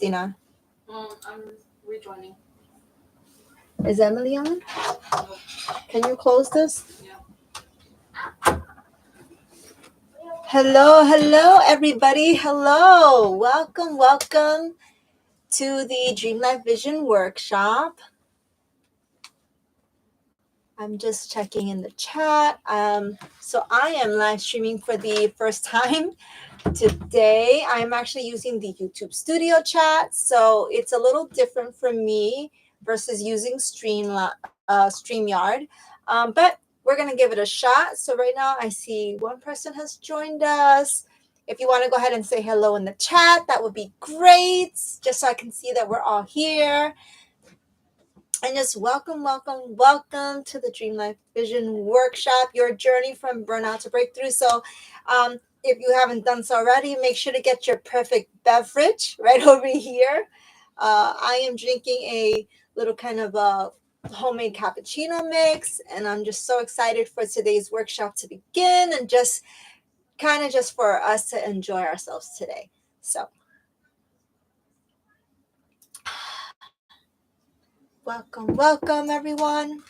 Christina? I'm rejoining. Is Emily on? No. Can you close this? Yeah. Hello, everybody. Hello. Welcome to the Dream Life Vision Workshop. I'm just checking in the chat. So I am live streaming for the first time today. I'm actually using the YouTube Studio chat, so it's a little different for me versus using StreamYard. But we're gonna give it a shot. So right now I see one person has joined us. If you want to go ahead and say hello in the chat, that would be great, just so I can see that we're all here. And just welcome to the Dream Life Vision Workshop, your journey from burnout to breakthrough. So if you haven't done so already, make sure to get your perfect beverage right over here. I am drinking a little kind of a homemade cappuccino mix, and I'm just so excited for today's workshop to begin and just for us to enjoy ourselves today. So welcome everyone.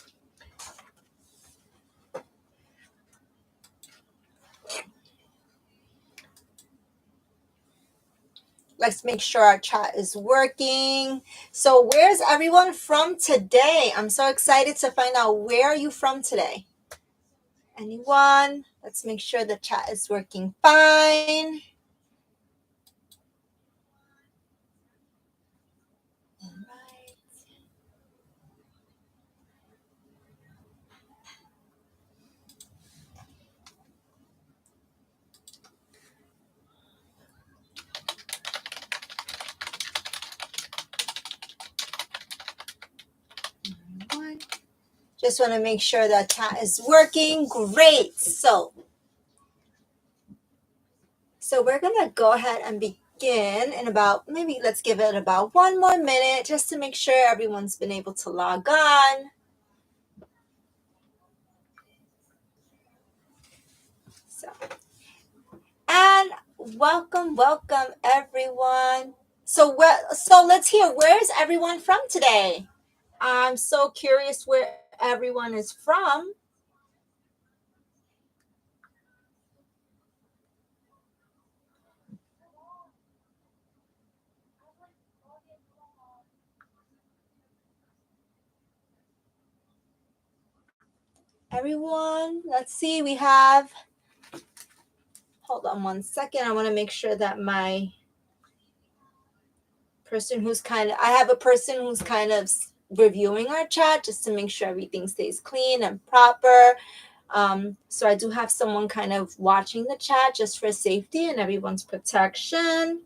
Let's make sure our chat is working. So where's everyone from today? I'm so excited to find out, where are you from today? Anyone? Let's make sure the chat is working fine. All right. Just want to make sure that chat is working. Great. So we're going to go ahead and begin in about, maybe let's give it about 1 more minute just to make sure everyone's been able to log on. So, and welcome everyone. So let's hear, where's everyone from today? I'm so curious where everyone is from. Everyone, let's see, we have, hold on 1 second. I want to make sure that my person I have a person who's kind of reviewing our chat just to make sure everything stays clean and proper. So I do have someone kind of watching the chat just for safety and everyone's protection.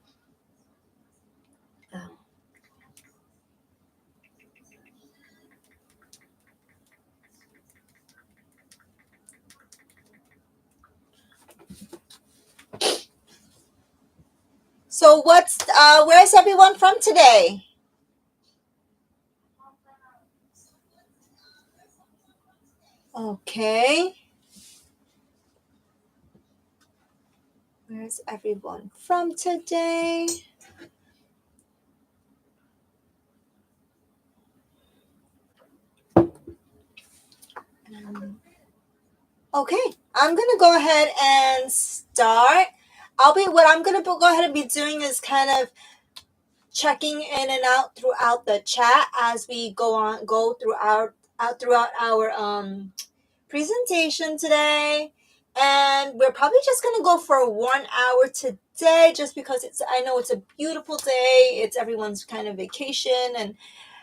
So where's everyone from today? Okay. Where's everyone from today? Okay, I'm gonna go ahead and start. What I'm gonna go ahead and be doing is kind of checking in and out throughout the chat as we go throughout our presentation today. And we're probably just gonna go for 1 hour today, just because I know it's a beautiful day. It's everyone's kind of vacation. And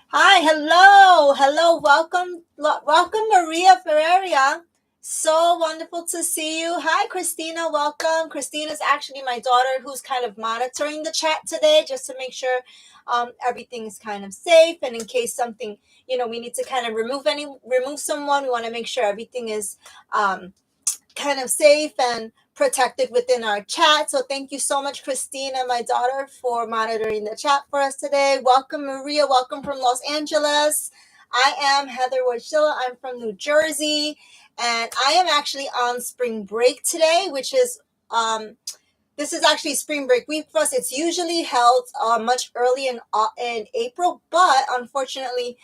hi, hello, welcome Maria Ferreira. So wonderful to see you. Hi, Christina, welcome. Christina's actually my daughter, who's kind of monitoring the chat today, just to make sure everything is kind of safe, and in case something, we need to kind of remove someone, we want to make sure everything is kind of safe and protected within our chat. So thank you so much, Christina, my daughter, for monitoring the chat for us today. Welcome, Maria. Welcome from Los Angeles. I am Heather Wojcilla. I'm from New Jersey, and I am actually on spring break today, which is this is actually spring break week for us. It's usually held much early in April, but unfortunately,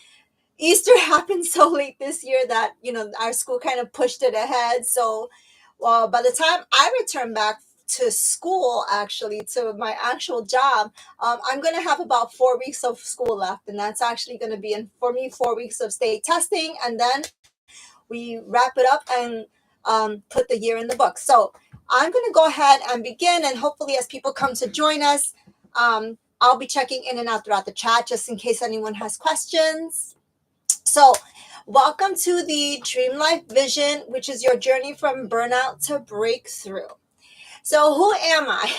Easter happened so late this year that our school kind of pushed it ahead. So, by the time I return back to school, actually to my actual job, I'm going to have about 4 weeks of school left, and that's actually going to be for me 4 weeks of state testing, and then we wrap it up and put the year in the book. So I'm going to go ahead and begin, and hopefully, as people come to join us, I'll be checking in and out throughout the chat just in case anyone has questions. So, welcome to the Dream Life Vision, which is your journey from burnout to breakthrough. So, who am I?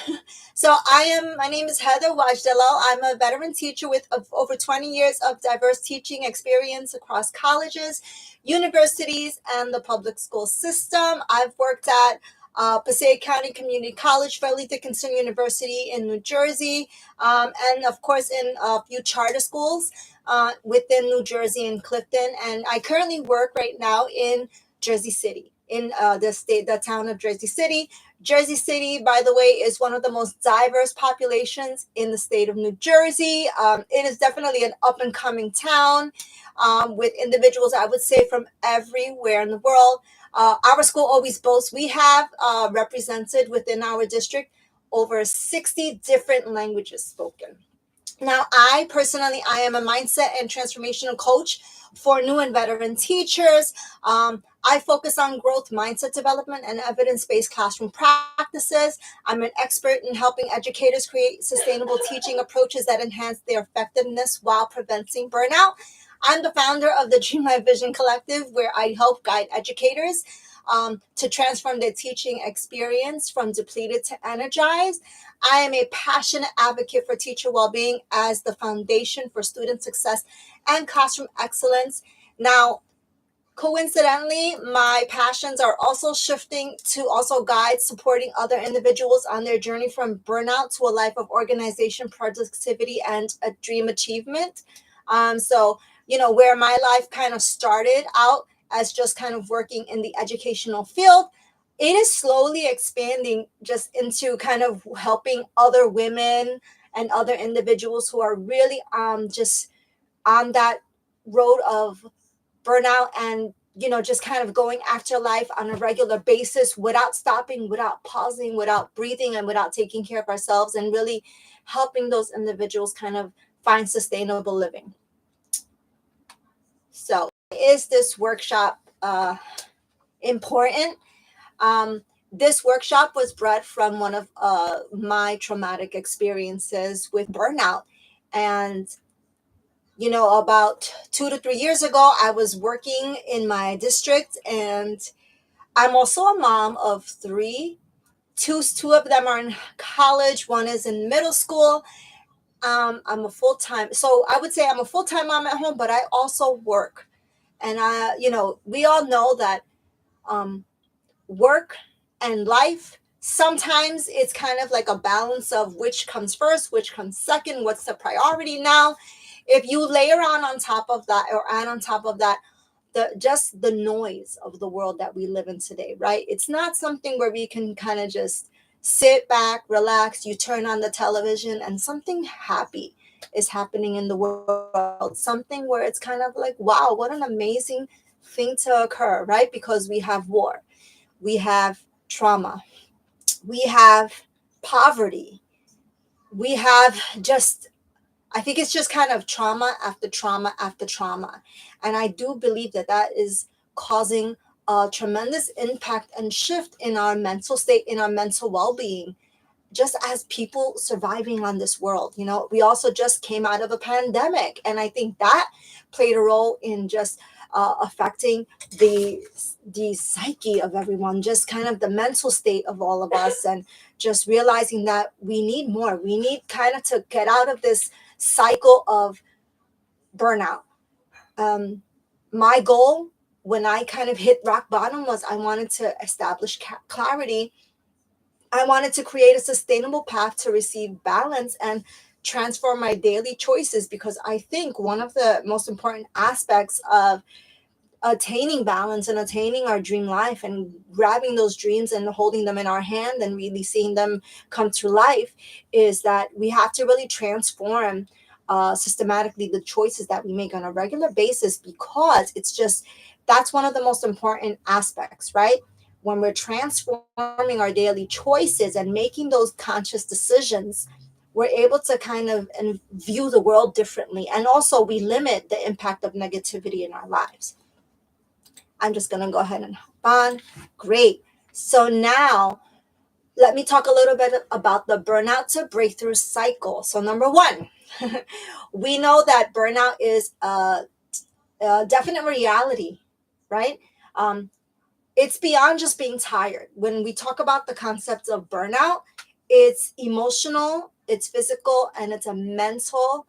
My name is Heather Wajdalo. I'm a veteran teacher with over 20 years of diverse teaching experience across colleges, universities, and the public school system. I've worked at Passaic County Community College, Fairleigh Dickinson University in New Jersey, and of course in a few charter schools within New Jersey and Clifton. And I currently work right now in Jersey City, in the town of Jersey City. Jersey City, by the way, is one of the most diverse populations in the state of New Jersey. It is definitely an up-and-coming town with individuals, I would say, from everywhere in the world. Our school always boasts we have represented within our district over 60 different languages spoken. Now, I am a mindset and transformational coach for new and veteran teachers. I focus on growth mindset development and evidence-based classroom practices. I'm an expert in helping educators create sustainable teaching approaches that enhance their effectiveness while preventing burnout. I'm the founder of the Dream Life Vision Collective, where I help guide educators to transform their teaching experience from depleted to energized. I am a passionate advocate for teacher well-being as the foundation for student success and classroom excellence. Now, coincidentally, my passions are also shifting to also guide supporting other individuals on their journey from burnout to a life of organization, productivity, and a dream achievement. Where my life kind of started out as just kind of working in the educational field, it is slowly expanding just into kind of helping other women and other individuals who are really just on that road of burnout and just kind of going after life on a regular basis without stopping, without pausing, without breathing, and without taking care of ourselves, and really helping those individuals kind of find sustainable living. So is this workshop important? This workshop was bred from one of my traumatic experiences with burnout. And about 2 to 3 years ago, I was working in my district, and I'm also a mom of three. Two of them are in college. One is in middle school. I'm a full-time. So I would say I'm a full-time mom at home, but I also work. And we all know that work and life, sometimes it's kind of like a balance of which comes first, which comes second, what's the priority now. If you layer on top of that, or add on top of that, the noise of the world that we live in today, right? It's not something where we can kind of just sit back, relax, you turn on the television, and something happy is happening in the world. Something where it's kind of like, wow, what an amazing thing to occur, right? Because we have war, we have trauma, we have poverty, we have just, I think it's just kind of trauma after trauma after trauma. And I do believe that is causing a tremendous impact and shift in our mental state, in our mental well-being, just as people surviving on this world. We also just came out of a pandemic, and I think that played a role in just affecting the psyche of everyone, just kind of the mental state of all of us, and just realizing that we need more. We need kind of to get out of this cycle of burnout. My goal when I kind of hit rock bottom was I wanted to establish clarity. I wanted to create a sustainable path to receive balance and transform my daily choices, because I think one of the most important aspects of attaining balance and attaining our dream life and grabbing those dreams and holding them in our hand and really seeing them come to life is that we have to really transform systematically the choices that we make on a regular basis, because it's just that's one of the most important aspects, right? When we're transforming our daily choices and making those conscious decisions, we're able to kind of and view the world differently, and also we limit the impact of negativity in our lives. I'm just going to go ahead and hop on. Great. So now let me talk a little bit about the burnout to breakthrough cycle. So number one, we know that burnout is a definite reality, right? Um, it's beyond just being tired. When we talk about the concept of burnout, it's emotional, it's physical, and it's a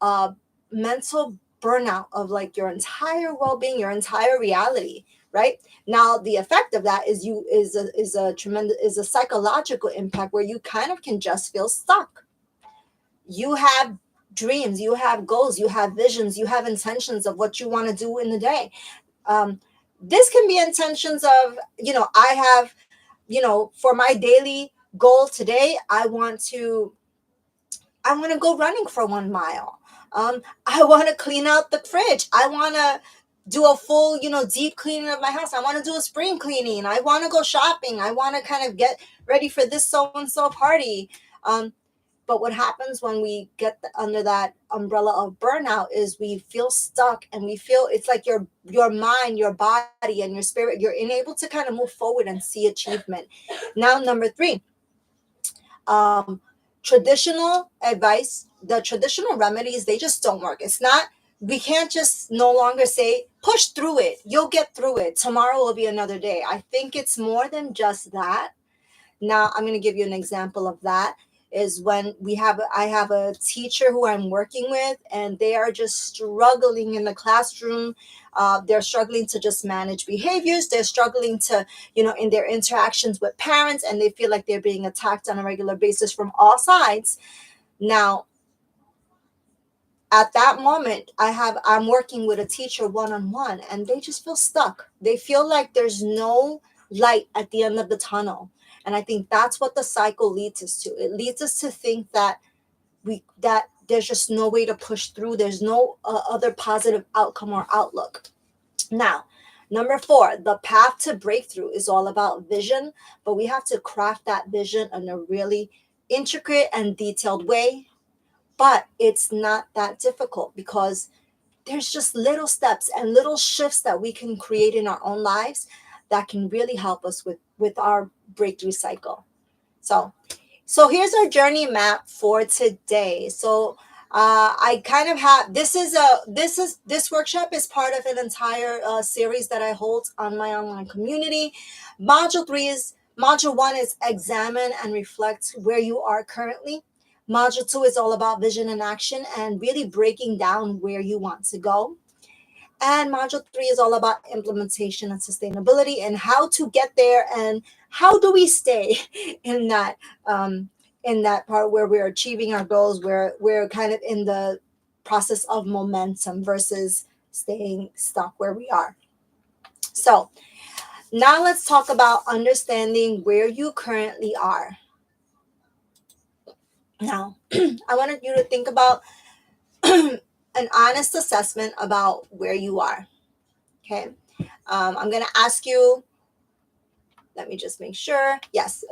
uh, mental burnout of like your entire well-being, your entire reality, right? Now the effect of that is a tremendous is a psychological impact where you kind of can just feel stuck. You have dreams, you have goals, you have visions, you have intentions of what you want to do in the day. um, this can be intentions of, I have, for my daily goal today, I want to go running for 1 mile. I want to clean out the fridge. I want to do a full, deep cleaning of my house. I want to do a spring cleaning. I want to go shopping. I want to kind of get ready for this so and so party. Um, but what happens when we get under that umbrella of burnout is we feel stuck, and we feel it's like your mind, your body, and your spirit, you're unable to kind of move forward and see achievement. Now, number three, um, traditional advice, the traditional remedies, they just don't work. It's not, we can't just no longer say, push through it. You'll get through it. Tomorrow will be another day. I think it's more than just that. Now, I'm going to give you an example of that. Is when I have a teacher who I'm working with, and they are just struggling in the classroom. They're struggling to just manage behaviors. They're struggling to, in their interactions with parents, and they feel like they're being attacked on a regular basis from all sides. Now, at that moment, I'm working with a teacher one on one, and they just feel stuck. They feel like there's no light at the end of the tunnel. And I think that's what the cycle leads us to. It leads us to think that there's just no way to push through. There's no other positive outcome or outlook. Now, number four, the path to breakthrough is all about vision, but we have to craft that vision in a really intricate and detailed way. But it's not that difficult, because there's just little steps and little shifts that we can create in our own lives that can really help us with our breakthrough cycle. So here's our journey map for today. So I kind of have this workshop is part of an entire series that I hold on my online community. Module 1 is examine and reflect where you are currently. Module 2 is all about vision and action and really breaking down where you want to go. And module 3 is all about implementation and sustainability and how to get there, and how do we stay in that part where we're achieving our goals, where we're kind of in the process of momentum versus staying stuck where we are. So now let's talk about understanding where you currently are. Now, I wanted you to think about an honest assessment about where you are. Okay. I'm going to ask you, let me just make sure. Yes.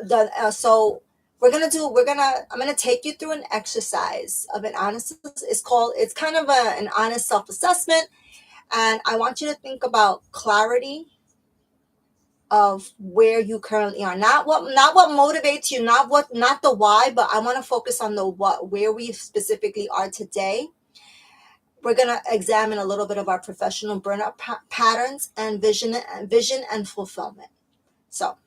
So I'm going to take you through an exercise of an honest, it's kind of an honest self-assessment. And I want you to think about clarity of where you currently are. Not what motivates you, not the why, but I want to focus on the what, where we specifically are today. We're going to examine a little bit of our professional burnout patterns and vision and fulfillment. So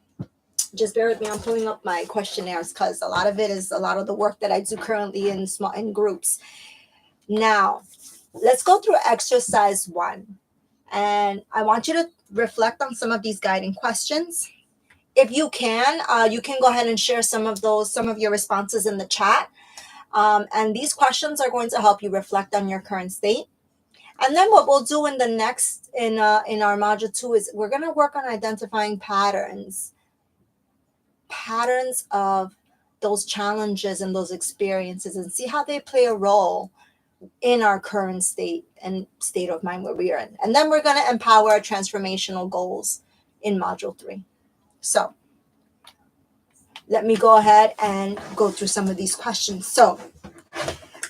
just bear with me. I'm pulling up my questionnaires because a lot of the work that I do currently in groups. Now, let's go through exercise 1. And I want you to reflect on some of these guiding questions. If you can go ahead and share some of your responses in the chat. And these questions are going to help you reflect on your current state And then what we'll do in the next in our module 2 is we're going to work on identifying patterns of those challenges and those experiences, and see how they play a role in our current state of mind where we are in. And then we're going to empower our transformational goals in module 3. So let me go ahead and go through some of these questions. So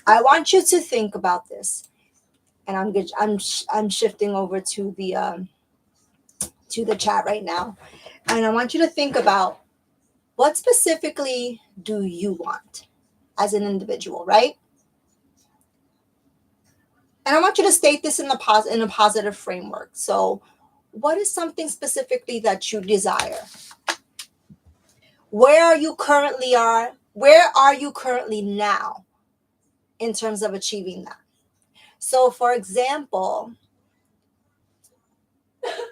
I want you to think about this, and I'm shifting over to the chat right now, and I want you to think about what specifically do you want as an individual, right? And I want you to state this in a positive framework. So, what is something specifically that you desire? Where are you currently now in terms of achieving that? So, for example,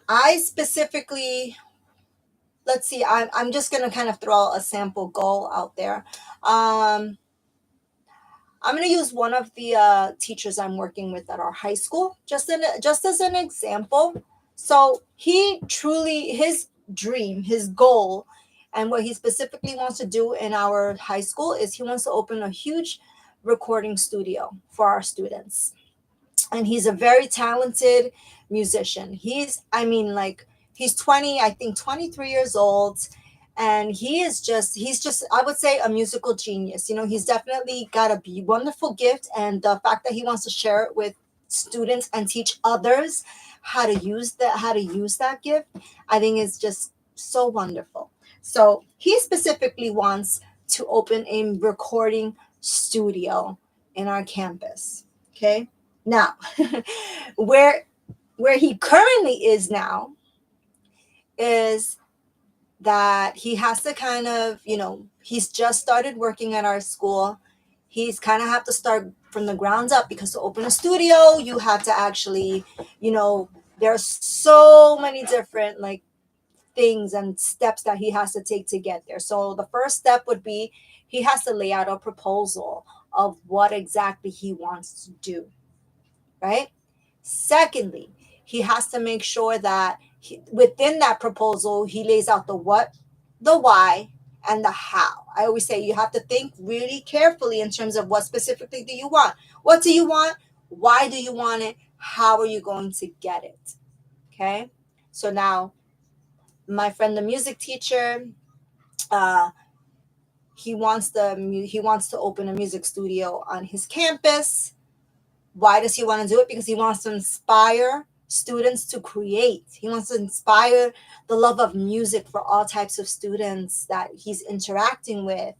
I specifically, let's see, I'm just going to kind of throw a sample goal out there. I'm going to use one of the teachers I'm working with at our high school, just as an example. So his dream, his goal, and what he specifically wants to do in our high school is he wants to open a huge recording studio for our students. And he's a very talented musician. He's 20, I think 23 years old, and he's just I would say a musical genius. He's definitely got a wonderful gift, and the fact that he wants to share it with students and teach others how to use that gift, I think is just so wonderful. So he specifically wants to open a recording studio in our campus. Okay. Now, where he currently is now is that he has to kind of, he's just started working at our school. He's kind of have to start from the ground up, because to open a studio, you have to actually, there's so many different like things and steps that he has to take to get there. So the first step would be he has to lay out a proposal of what exactly he wants to do, right? Secondly, he has to make sure that within that proposal, he lays out the what, the why, and the how. I always say you have to think really carefully in terms of what specifically do you want? What do you want? Why do you want it? How are you going to get it? Okay. So now, my friend, the music teacher, he wants to open a music studio on his campus. Why does he want to do it? Because he wants to inspire students to create. He wants to inspire the love of music for all types of students that he's interacting with.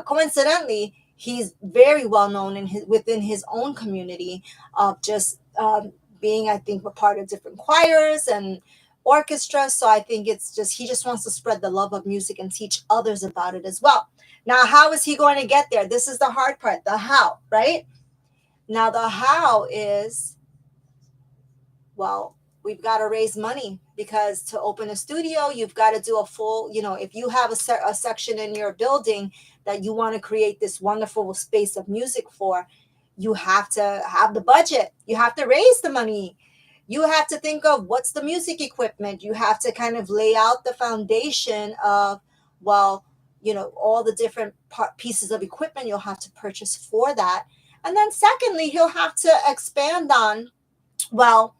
Coincidentally, he's very well known within his own community of just being, I think, a part of different choirs and orchestras. So I think he just wants to spread the love of music and teach others about it as well. Now, how is he going to get there? This is the hard part, the how, right? Now, the how is, well, we've got to raise money, because to open a studio, you've got to do a full, if you have a section in your building that you want to create this wonderful space of music for, you have to have the budget. You have to raise the money. You have to think of what's the music equipment. You have to kind of lay out the foundation of, well, all the different pieces of equipment you'll have to purchase for that. And then secondly, he'll have to expand on, well,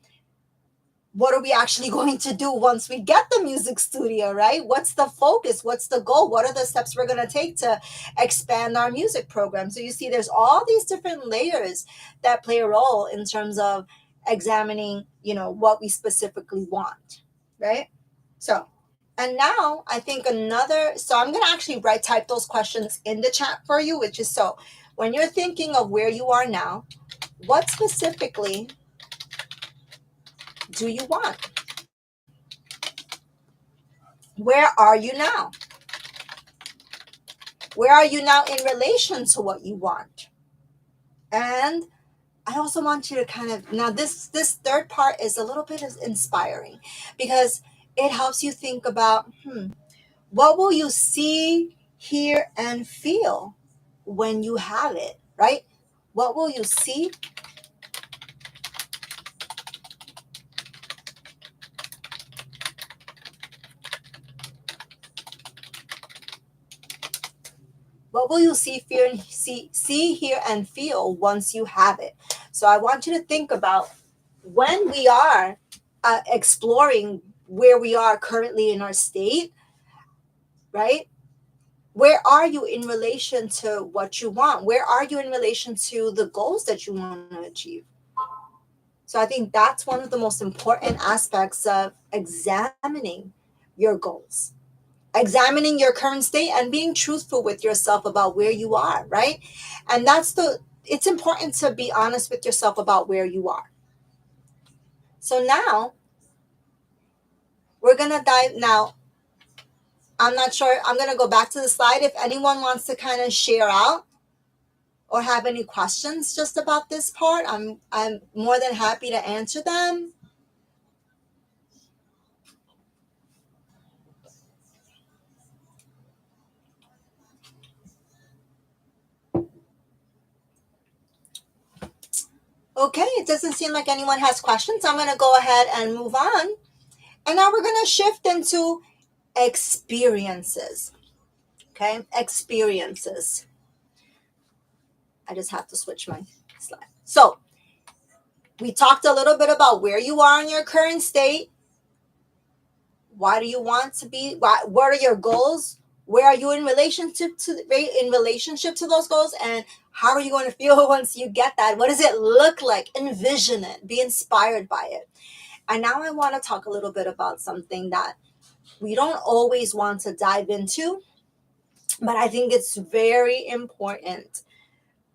what are we actually going to do once we get the music studio, right? What's the focus? What's the goal? What are the steps we're going to take to expand our music program? So you see, there's all these different layers that play a role in terms of examining, what we specifically want, right? So, and now I think so I'm going to actually type those questions in the chat for you, which is, so when you're thinking of where you are now, what specifically do you want? Where are you now? Where are you now in relation to what you want? And I also want you to kind of, now this third part is a little bit inspiring, because it helps you think about, what will you see, hear, and feel when you have it, right? What will you see, What will you see, hear, and feel once you have it? So I want you to think about when we are exploring where we are currently in our state, right? Where are you in relation to what you want? Where are you in relation to the goals that you want to achieve? So I think that's one of the most important aspects of examining your goals, examining your current state and being truthful with yourself about where you are, right? And it's important to be honest with yourself about where you are. So now we're going to dive now. I'm not sure. I'm going to go back to the slide. If anyone wants to kind of share out or have any questions just about this part, I'm more than happy to answer them. Okay, it doesn't seem like anyone has questions. I'm going to go ahead and move on. And now we're going to shift into experiences. Okay, experiences. I just have to switch my slide. So, we talked a little bit about where you are in your current state. Why do you want to be? What are your goals? Where are you in relationship to those goals? And how are you going to feel once you get that? What does it look like? Envision it. Be inspired by it. And now I want to talk a little bit about something that we don't always want to dive into, but I think it's very important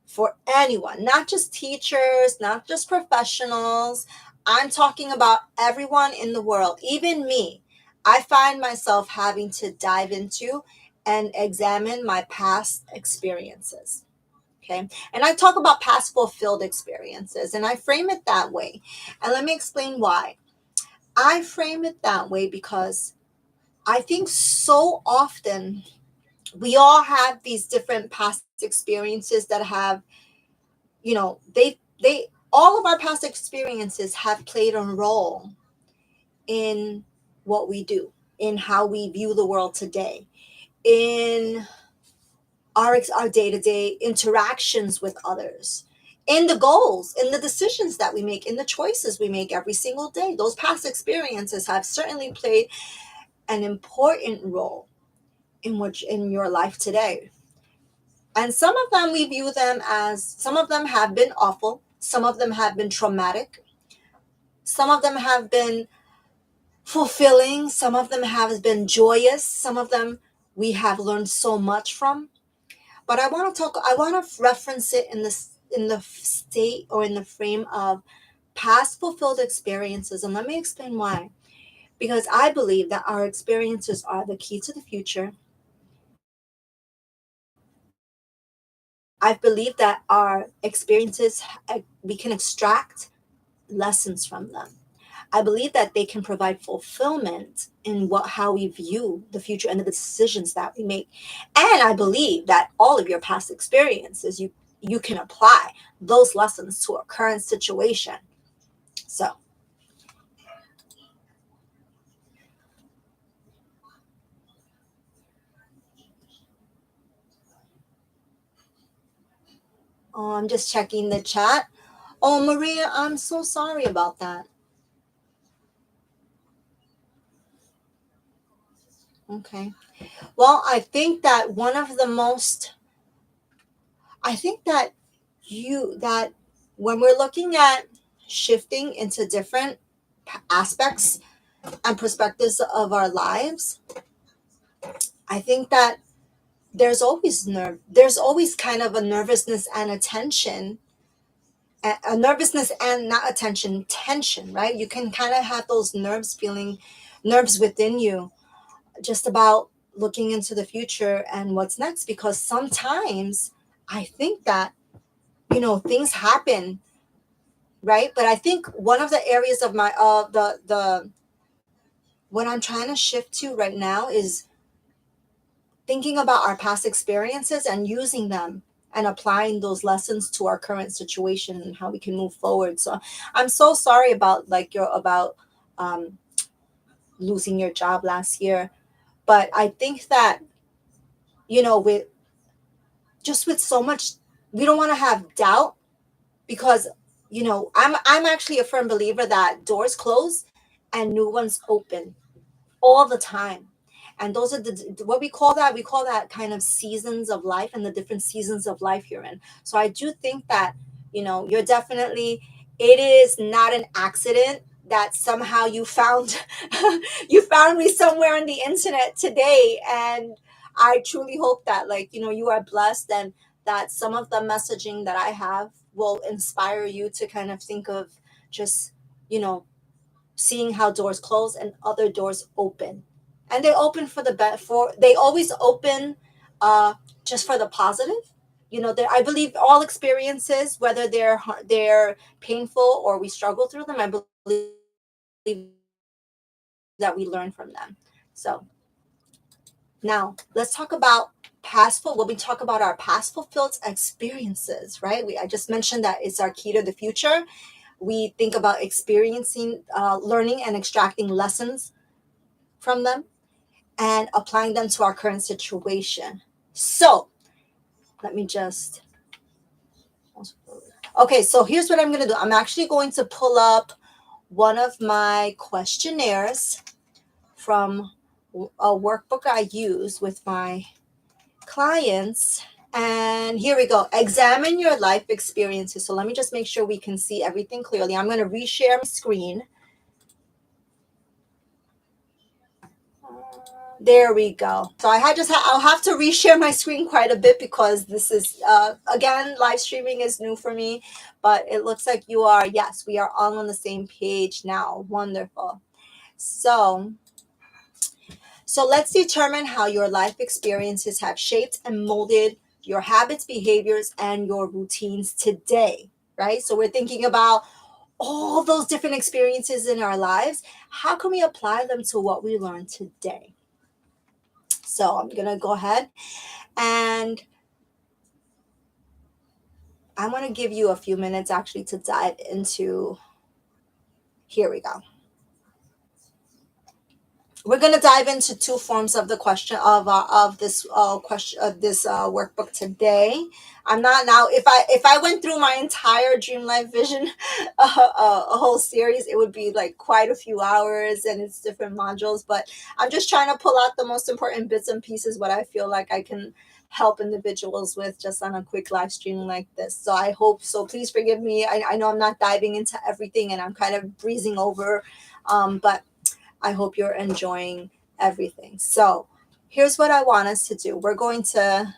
for anyone, not just teachers, not just professionals. I'm talking about everyone in the world, even me. I find myself having to dive into and examine my past experiences. Okay. And I talk about past fulfilled experiences, and I frame it that way. And let me explain why. I frame it that way because I think so often we all have these different past experiences that have, they all of our past experiences have played a role in what we do, in how we view the world today, in our day-to-day interactions with others, in the goals, in the decisions that we make, in the choices we make every single day. Those past experiences have certainly played an important role in your life today. And some of them we view them as, some of them have been awful, some of them have been traumatic, some of them have been fulfilling, some of them have been joyous, some of them we have learned so much from. But I want to reference it in the state or in the frame of past fulfilled experiences. And let me explain why. Because I believe that our experiences are the key to the future. I believe that our experiences, we can extract lessons from them. I believe that they can provide fulfillment in how we view the future and the decisions that we make. And I believe that all of your past experiences, you can apply those lessons to a current situation. So, oh, I'm just checking the chat. Oh, Maria, I'm so sorry about that. Okay. Well, I think that that when we're looking at shifting into different aspects and perspectives of our lives, I think that there's always kind of a nervousness and a tension, a nervousness and not attention, tension, right? You can kind of have those nerves within you just about looking into the future and what's next, because sometimes I think that, things happen, right? But I think one of the areas of my the what I'm trying to shift to right now is thinking about our past experiences and using them and applying those lessons to our current situation and how we can move forward. So I'm so sorry about um, losing your job last year, but I think that, with just with so much, we don't want to have doubt because I'm actually a firm believer that doors close and new ones open all the time. And those are the what we call that kind of seasons of life and the different seasons of life you're in. So I do think that you're definitely, it is not an accident that somehow you found you found me somewhere on the internet today. And I truly hope that, like, you are blessed, and that some of the messaging that I have will inspire you to kind of think of just you know seeing how doors close and other doors open. And they open for the for they always open uh just for the positive. I believe all experiences, whether they're painful or we struggle through them, I believe that we learn from them. So now let's talk about we'll be talk about our past fulfilled experiences, right? I just mentioned that it's our key to the future. We think about experiencing, learning, and extracting lessons from them and applying them to our current situation. So let me just. Okay, so here's what I'm going to do. I'm actually going to pull up one of my questionnaires from a workbook I use with my clients. And here we go. Examine your life experiences. So let me just make sure we can see everything clearly. I'm going to reshare my screen. There we go. So I'll have to reshare my screen quite a bit because this is again, live streaming is new for me, but it looks like yes, we are all on the same page now. Wonderful. So let's determine how your life experiences have shaped and molded your habits, behaviors, and your routines today, right? So we're thinking about all those different experiences in our lives. How can we apply them to what we learned today? So I'm going to go ahead and I want to give you a few minutes actually to dive into. Here we go. We're going to dive into two forms of the question of this question of this workbook today. I'm not now. If I went through my entire dream life vision, a whole series, it would be like quite a few hours, and it's different modules. But I'm just trying to pull out the most important bits and pieces, what I feel like I can help individuals with just on a quick live stream like this. So I hope so. Please forgive me. I know I'm not diving into everything, and I'm kind of breezing over, but I hope you're enjoying everything. So here's what I want us to do. We're going to.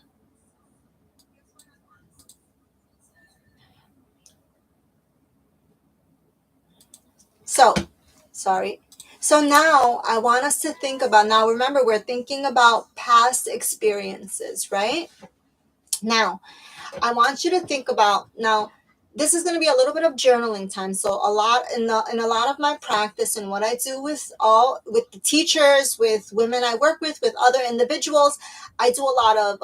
So, sorry. So now I want us to think about, now remember, we're thinking about past experiences, right? Now, I want you to think about, now this is going to be a little bit of journaling time. So a lot in a lot of my practice and what I do with the teachers, with women I work with other individuals, I do a lot of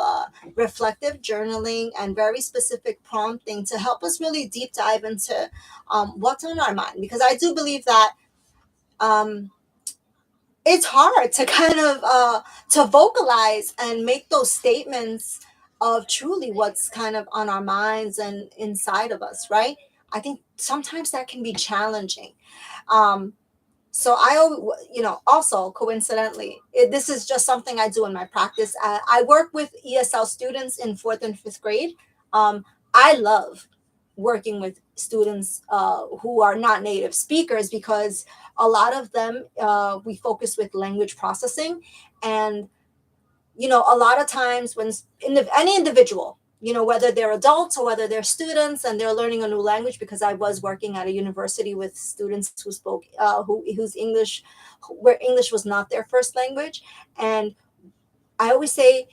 reflective journaling and very specific prompting to help us really deep dive into what's on our mind, because I do believe that um, it's hard to kind of to vocalize and make those statements of truly what's kind of on our minds and inside of us, right? I think sometimes that can be challenging. um, so also coincidentally, this is just something I do in my practice. I work with ESL students in fourth and fifth grade. I love working with students who are not native speakers, because a lot of them, we focus with language processing. And a lot of times when any individual, whether they're adults or whether they're students and they're learning a new language, because I was working at a university with students who spoke whose English, where English was not their first language. And I always say,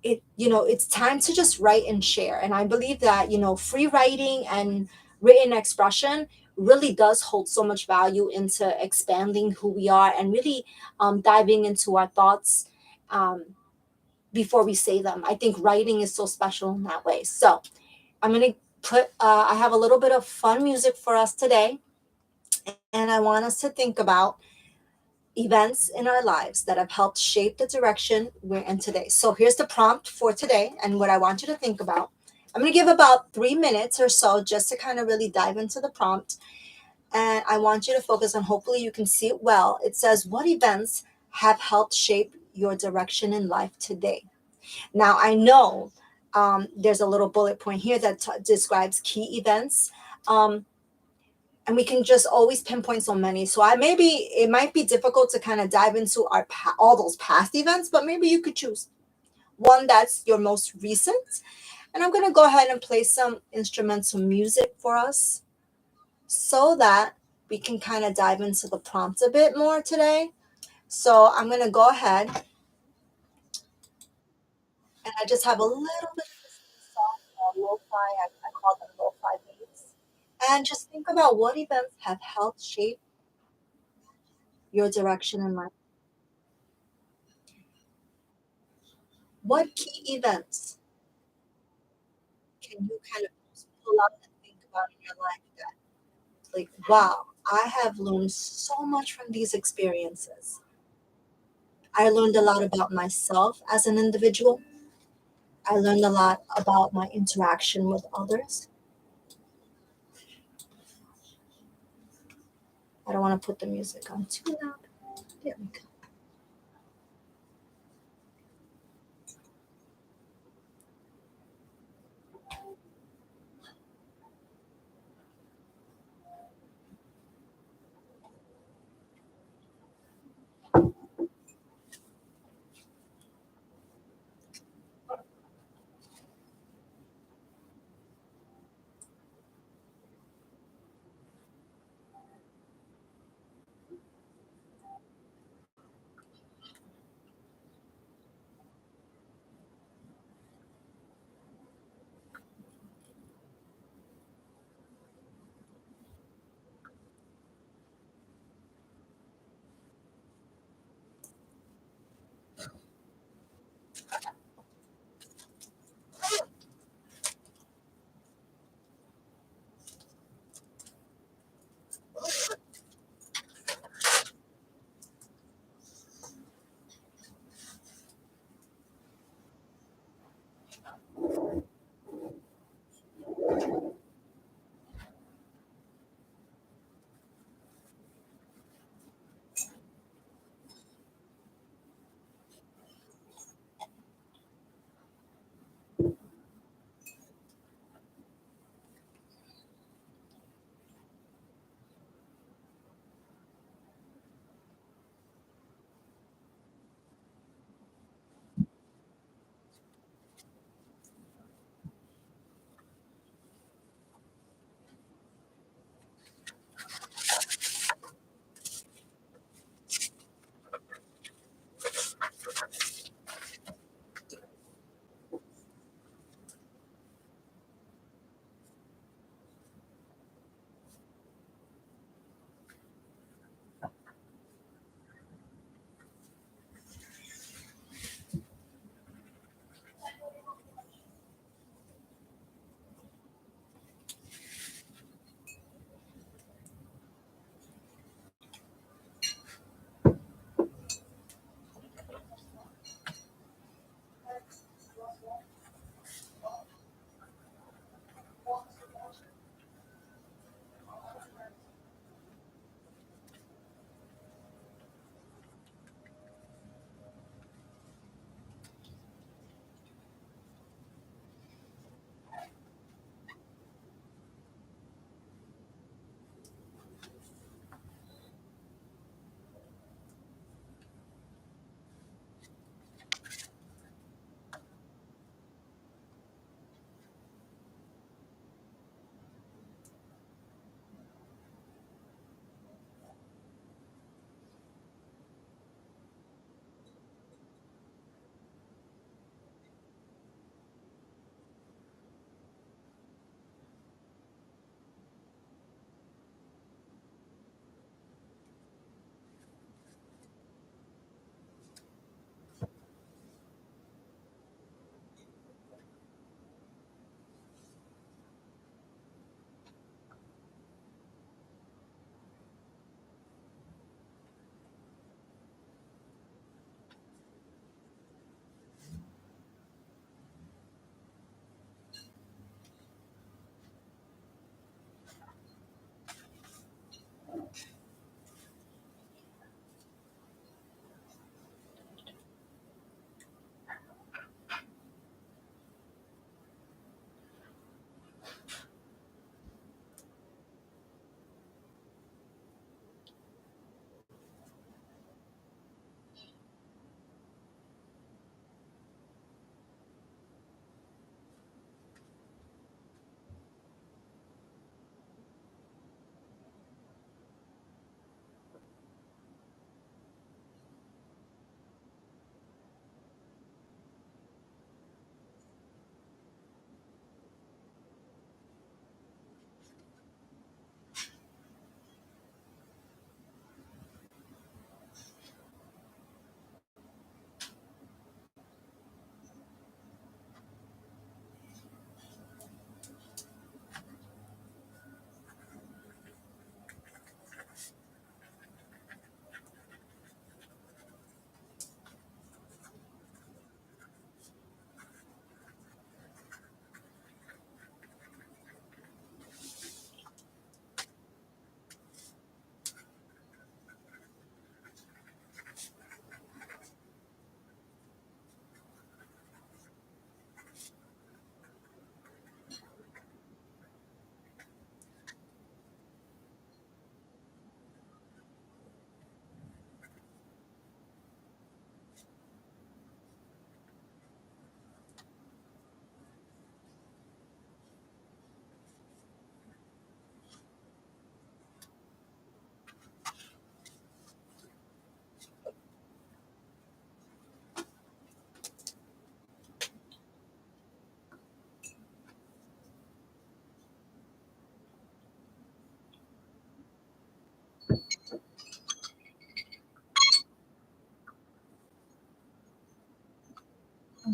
it's time to just write and share. And I believe that, free writing and written expression really does hold so much value into expanding who we are and really diving into our thoughts um, before we say them. I think writing is so special in that way. So I'm going to I have a little bit of fun music for us today. And I want us to think about events in our lives that have helped shape the direction we're in today. So here's the prompt for today and what I want you to think about. I'm going to give about 3 minutes or so just to kind of really dive into the prompt. And I want you to focus on, hopefully you can see it well. It says, what events have helped shape your direction in life today? Now, I know there's a little bullet point here that describes key events. And we can just always pinpoint so many. So maybe it might be difficult to kind of dive into all those past events, but maybe you could choose one that's your most recent. And I'm going to go ahead and play some instrumental music for us so that we can kind of dive into the prompt a bit more today. So I'm going to go ahead and I just have a little bit of this soft lo-fi, I call them lo-fi beats. And just think about what events have helped shape your direction in life. What key events can you kind of pull out and think about in your life that, like, wow, I have learned so much from these experiences. I learned a lot about myself as an individual. I learned a lot about my interaction with others. I don't want to put the music on too loud. There we go.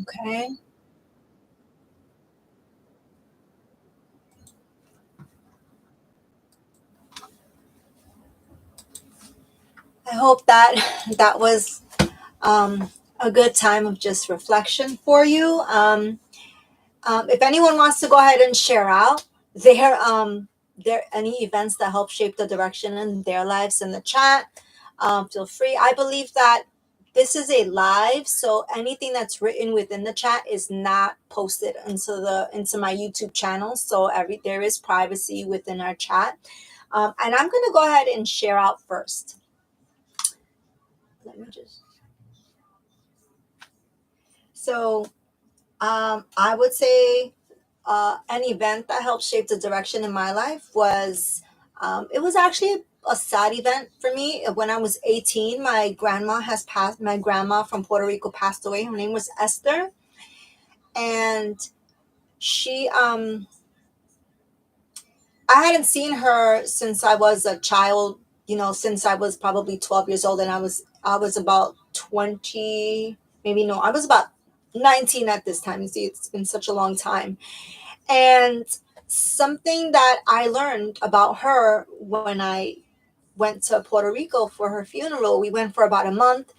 Okay. I hope that that was a good time of just reflection for you. If anyone wants to go ahead and share out their any events that help shape the direction in their lives in the chat, feel free. I believe that this is a live, so anything that's written within the chat is not posted into my YouTube channel. So there is privacy within our chat. And I'm gonna go ahead and share out first. Let me just so I would say an event that helped shape the direction in my life was it was actually a sad event for me. When I was 18, my grandma from Puerto Rico passed away. Her name was Esther, and she I hadn't seen her since I was a child, since I was probably 12 years old, and I was about 20, maybe no, I was about 19 at this time. You see, it's been such a long time. And something that I learned about her when I went to Puerto Rico for her funeral, we went for about a month,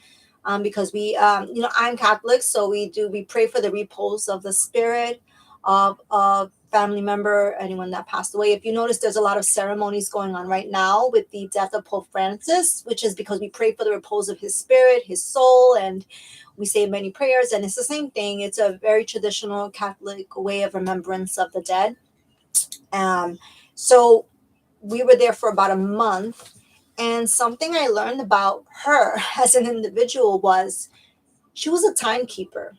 because I'm Catholic, so we pray for the repose of the spirit of a family member, anyone that passed away. If you notice, there's a lot of ceremonies going on right now with the death of Pope Francis, which is because we pray for the repose of his spirit, his soul, and we say many prayers. And it's the same thing. It's a very traditional Catholic way of remembrance of the dead. So we were there for about a month, and something I learned about her as an individual was she was a timekeeper.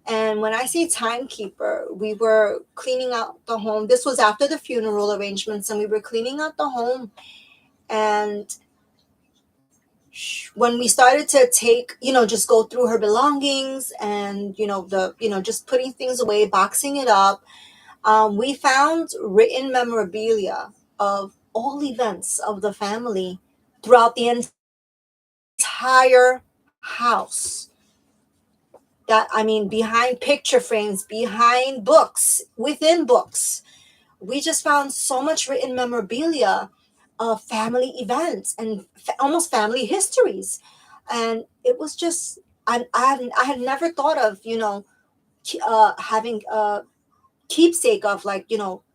And when I say timekeeper, we were cleaning out the home. This was after the funeral arrangements, and we were cleaning out the home. And when we started to take, just go through her belongings and, just putting things away, boxing it up, we found written memorabilia of all events of the family throughout the entire house. That, I mean, behind picture frames, behind books, within books. We just found so much written memorabilia of family events and almost family histories. And it was just, I had never thought of, having keepsake of, like,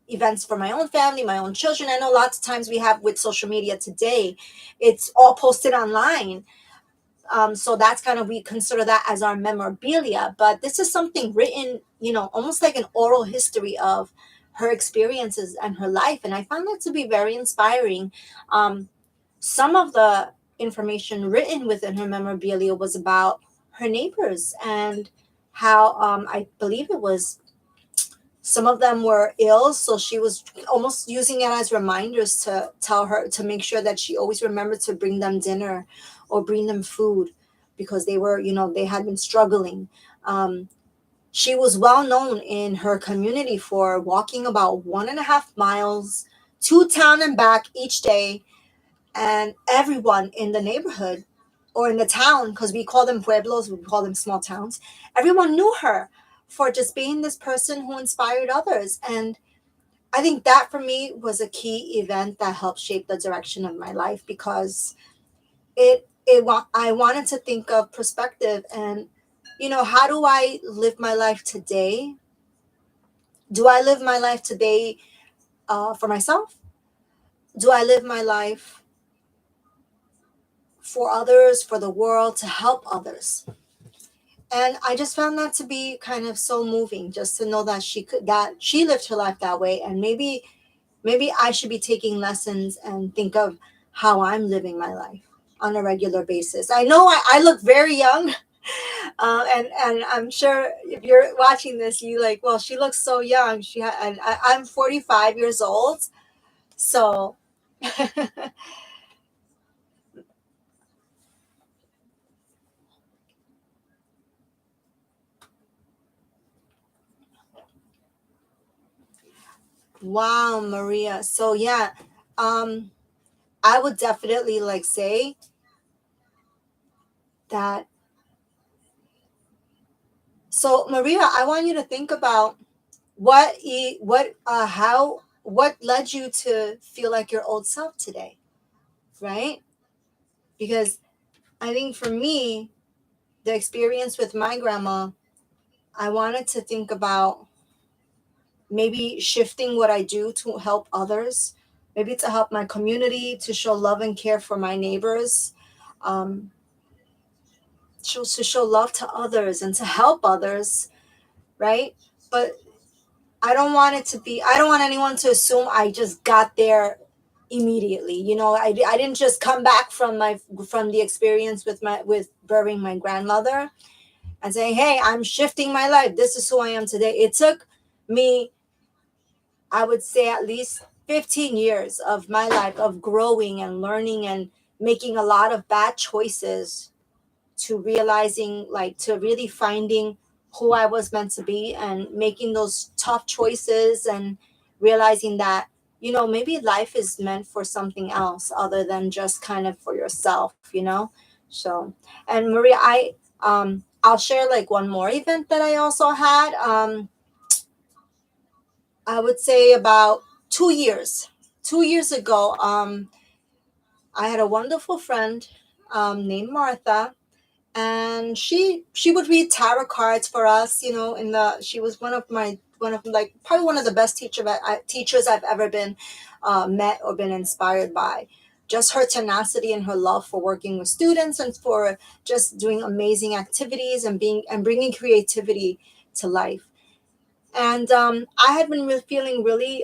events for my own family, my own children. I know lots of times we have with social media today, it's all posted online. So that's kind of, we consider that as our memorabilia, but this is something written, almost like an oral history of her experiences and her life. And I found that to be very inspiring. Some of the information written within her memorabilia was about her neighbors and how, I believe it was, some of them were ill, so she was almost using it as reminders to tell her to make sure that she always remembered to bring them dinner or bring them food, because they were, they had been struggling. She was well known in her community for walking about 1.5 miles to town and back each day, and everyone in the neighborhood or in the town, because we call them pueblos, we call them small towns, everyone knew her for just being this person who inspired others. And I think that for me was a key event that helped shape the direction of my life, because I wanted to think of perspective and, how do I live my life today? Do I live my life today for myself? Do I live my life for others, for the world, to help others? And I just found that to be kind of so moving, just to know that she lived her life that way. And maybe I should be taking lessons and think of how I'm living my life on a regular basis. I know I look very young, and I'm sure if you're watching this, you like, well, she looks so young. And I'm 45 years old, so wow, Maria. So yeah, um, I would definitely like say that So Maria, I want you to think about what led you to feel like your old self today, right? Because I think for me, the experience with my grandma, I wanted to think about maybe shifting what I do to help others, maybe to help my community, to show love and care for my neighbors, um, to show love to others and to help others, right? But I don't want anyone to assume I just got there immediately. I didn't just come back from the experience with burying my grandmother and saying, hey, I'm shifting my life. This is who I am today. It took me, I would say, at least 15 years of my life of growing and learning and making a lot of bad choices to realizing, like, to really finding who I was meant to be and making those tough choices and realizing that, maybe life is meant for something else other than just kind of for yourself. So, and Maria, I'll share like one more event that I also had. I would say about 2 years. 2 years ago, I had a wonderful friend named Martha, and she would read tarot cards for us. In the she was one of like probably one of the best teachers I've ever been met or been inspired by. Just her tenacity and her love for working with students and for just doing amazing activities and bringing creativity to life. And I had been feeling really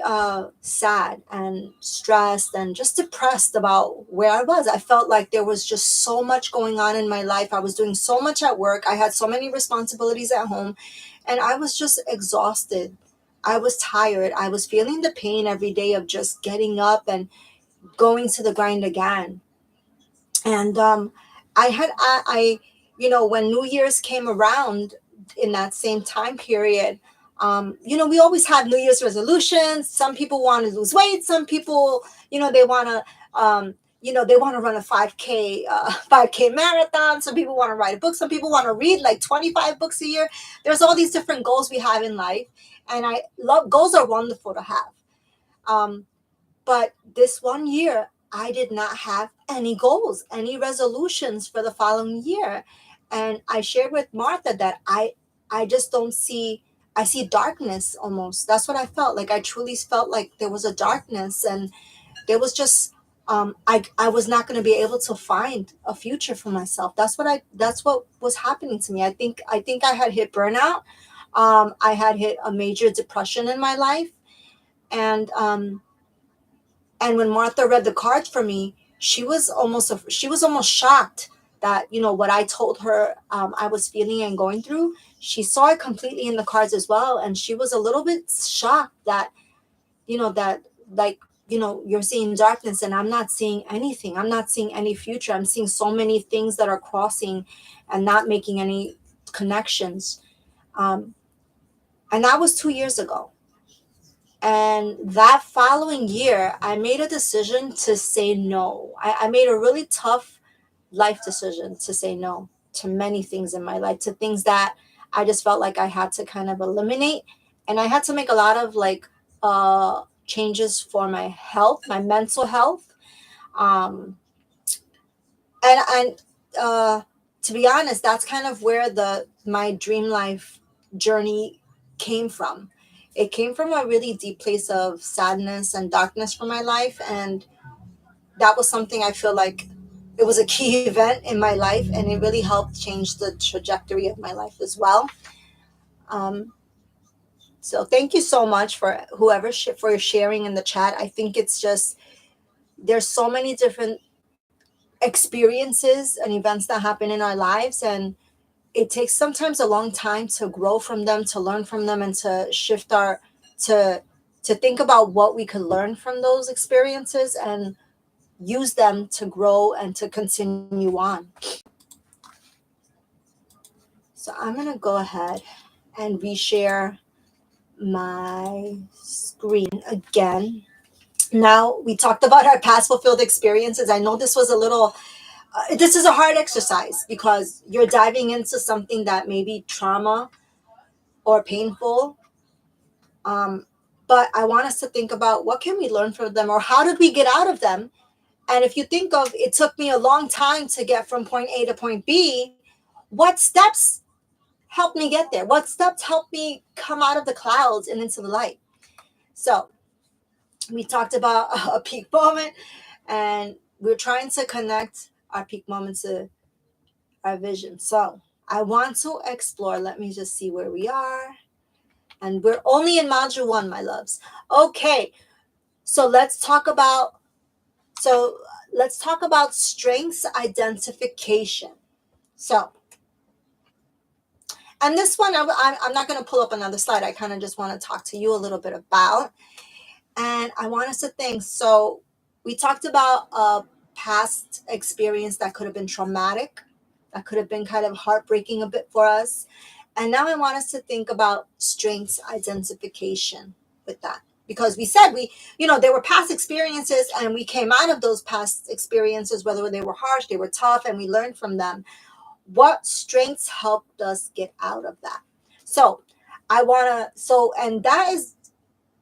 sad and stressed and just depressed about where I was. I felt like there was just so much going on in my life. I was doing so much at work. I had so many responsibilities at home, and I was just exhausted. I was tired. I was feeling the pain every day of just getting up and going to the grind again. And when New Year's came around in that same time period, we always have New Year's resolutions. Some people want to lose weight. Some people, they want to they want to run a 5K 5K marathon. Some people want to write a book. Some people want to read like 25 books a year. There's all these different goals we have in life, and I love goals. Are wonderful to have. um, but this one year, I did not have any goals, any resolutions for the following year. And I shared with Martha that I just don't see, I see darkness almost. That's what I felt. Like I truly felt like there was a darkness, and there was just I was not going to be able to find a future for myself. That's what was happening to me. I think I had hit burnout. I had hit a major depression in my life, and when Martha read the cards for me, she was almost shocked that what I told her I was feeling and going through. She saw it completely in the cards as well, and she was a little bit shocked that that, like, you're seeing darkness and I'm not seeing anything. I'm not seeing any future. I'm seeing so many things that are crossing and not making any connections. Um, and that was 2 years ago. And that following year, I made a decision to say no. I made a really tough life decision to say no to many things in my life, to things that I just felt like I had to kind of eliminate. And I had to make a lot of like changes for my health, my mental health. Um, and to be honest, that's kind of where the my dream life journey came from. It came from a really deep place of sadness and darkness for my life, and that was something I feel like it was a key event in my life, and it really helped change the trajectory of my life as well. um, so thank you so much for for sharing in the chat. I think it's just there's so many different experiences and events that happen in our lives, and it takes sometimes a long time to grow from them, to learn from them, and to shift our to to think about what we could learn from those experiences and use them to grow and to continue on. So I'm going to go ahead and reshare my screen again. Now, we talked about our past fulfilled experiences. I know this was a little this is a hard exercise because you're diving into something that may be trauma, or painful. But I want us to think about what can we learn from them, or how did we get out of them. And if you think of, it took me a long time to get from point A to point B, what steps helped me get there? What steps helped me come out of the clouds and into the light? So we talked about a peak moment, and we're trying to connect our peak moment to our vision. So I want to explore. Let me just see where we are. And we're only in module 1, my loves. Okay. So let's talk about strengths identification. So, and this one, I'm not going to pull up another slide. I kind of just want to talk to you a little bit about. And I want us to think. So we talked about a past experience that could have been traumatic, that could have been kind of heartbreaking a bit for us. And now I want us to think about strengths identification with that. Because we said there were past experiences, and we came out of those past experiences, whether they were harsh, they were tough, and we learned from them. What strengths helped us get out of that? So and that is,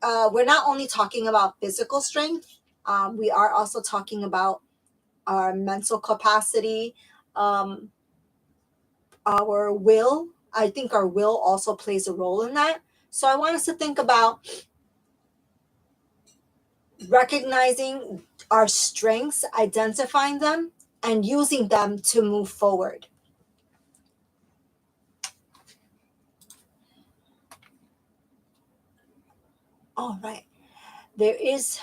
we're not only talking about physical strength, we are also talking about our mental capacity, our will. I think our will also plays a role in that. So I want us to think about recognizing our strengths, identifying them, and using them to move forward. All right. There is,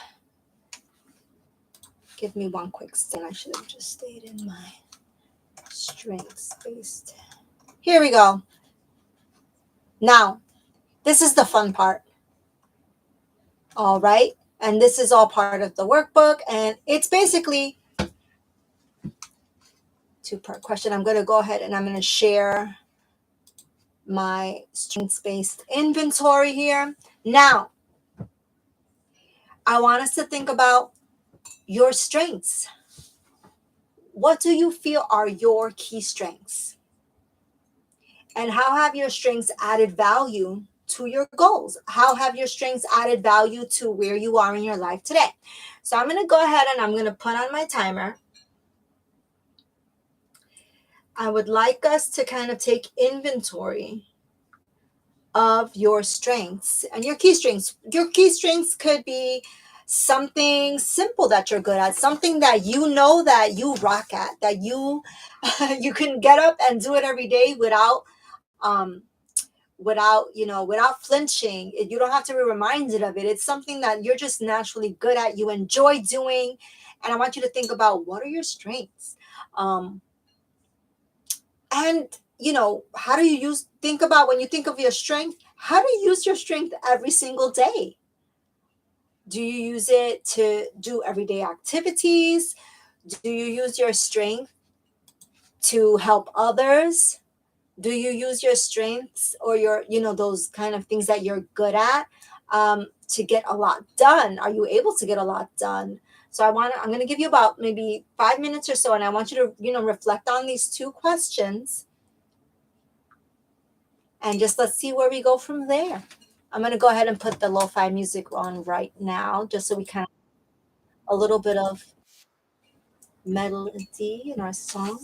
give me one quick second. I should have just stayed in my strengths based. Here we go. Now, this is the fun part. All right. And this is all part of the workbook. And it's basically two-part question. I'm going to go ahead and I'm going to share my strengths-based inventory here. Now, I want us to think about your strengths. What do you feel are your key strengths? And how have your strengths added value to your goals? How have your strengths added value to where you are in your life today? So I'm going to go ahead and I'm going to put on my timer. I would like us to kind of take inventory of your strengths and your key strengths. Your key strengths could be something simple that you're good at, something that you know that you rock at, that you you can get up and do it every day um without flinching. You don't have to be reminded of it. It's something that you're just naturally good at, you enjoy doing. And I want you to think about, what are your strengths? And how do you think about, when you think of your strength, how do you use your strength every single day? Do you use it to do everyday activities? Do you use your strength to help others? Do you use your strengths or your, those kind of things that you're good at, to get a lot done? Are you able to get a lot done? So I'm going to give you about maybe 5 minutes or so, and I want you to, reflect on these two questions. And just let's see where we go from there. I'm going to go ahead and put the lo-fi music on right now, just so we can a little bit of melody in our song.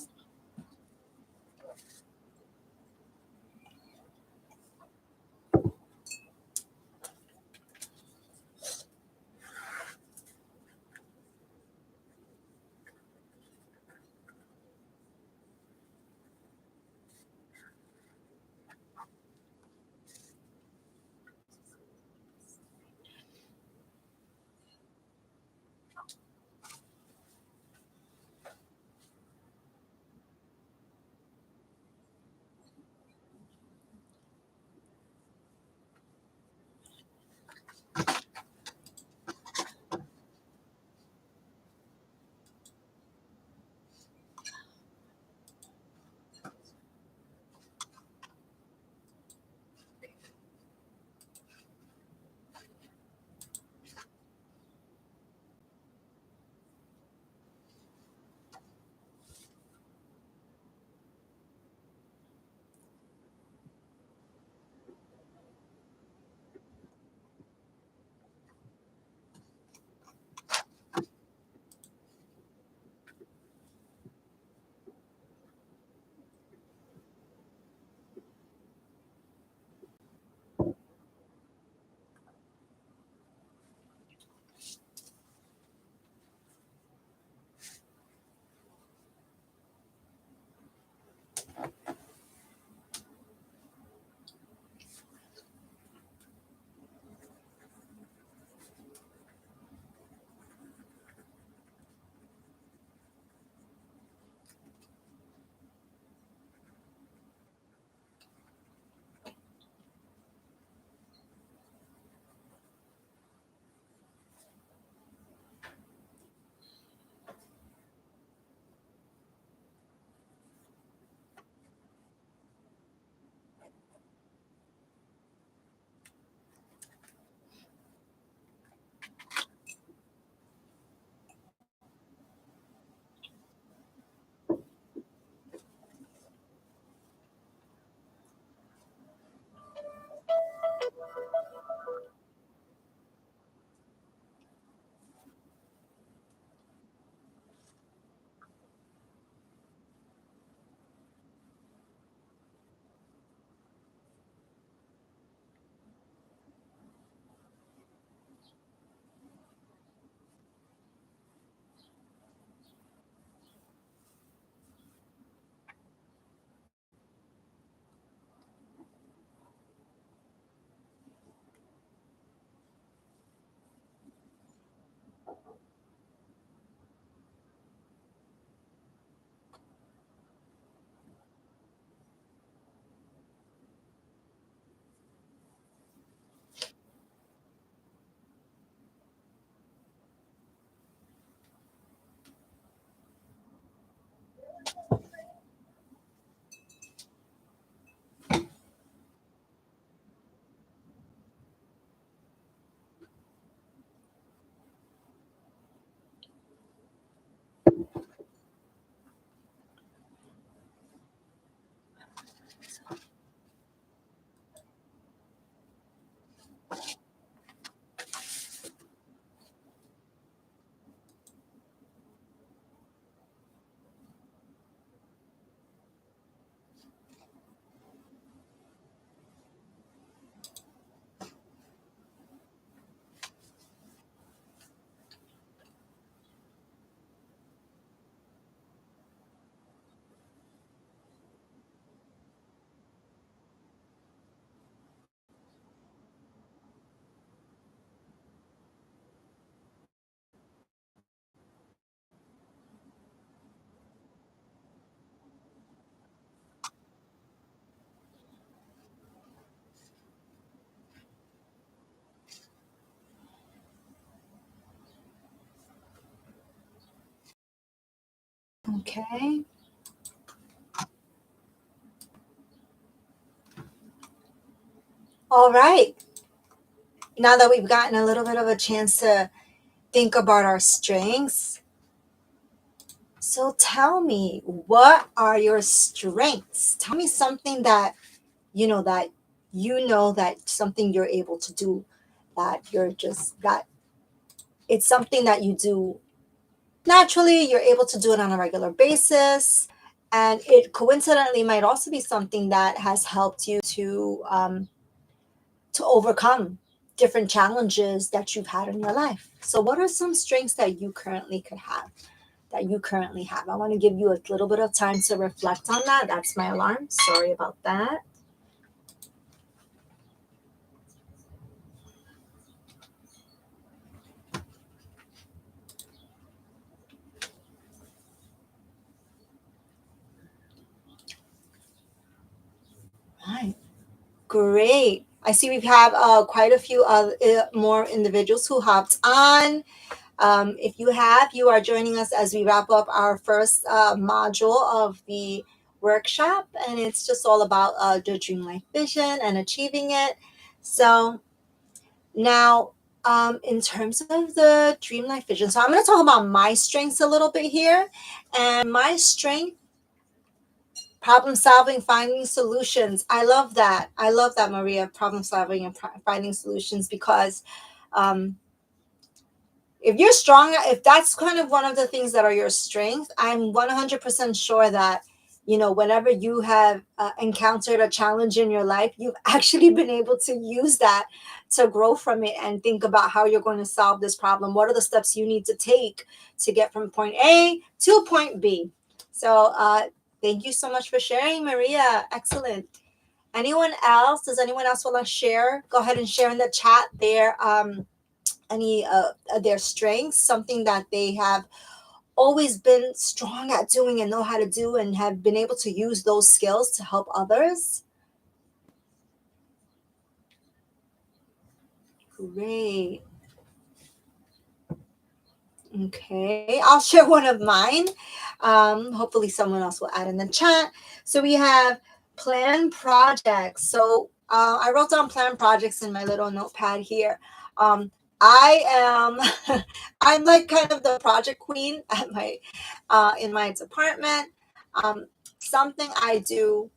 Okay. All right. Now that we've gotten a little bit of a chance to think about our strengths, so tell me, what are your strengths? Tell me something that that something you're able to do, that it's something that you do naturally, you're able to do it on a regular basis, and it coincidentally might also be something that has helped you to overcome different challenges that you've had in your life. So what are some strengths that you currently could have? That you currently have. I want to give you a little bit of time to reflect on that. That's my alarm. Sorry about that. Right. Great. I see we have quite a few more individuals who hopped on. If you have, you are joining us as we wrap up our first module of the workshop, and it's just all about the dream life vision and achieving it. So now, in terms of the dream life vision, so I'm going to talk about my strengths a little bit here, and my strength, problem solving, finding solutions. I love that, Maria, problem solving and finding solutions, because um, if you're strong, if that's kind of one of the things that are your strength, I'm 100% sure that, whenever you have encountered a challenge in your life, you've actually been able to use that to grow from it and think about how you're going to solve this problem. What are the steps you need to take to get from point A to point B? So, thank you so much for sharing, Maria. Excellent. Anyone else? Does anyone else want to share? Go ahead and share in the chat there. Any their strengths, something that they have always been strong at doing and know how to do and have been able to use those skills to help others. Great. Okay, I'll share one of mine. Hopefully someone else will add in the chat. So we have plan projects. So I wrote down plan projects in my little notepad here. I am I'm like kind of the project queen at my in my department. Um, Something I do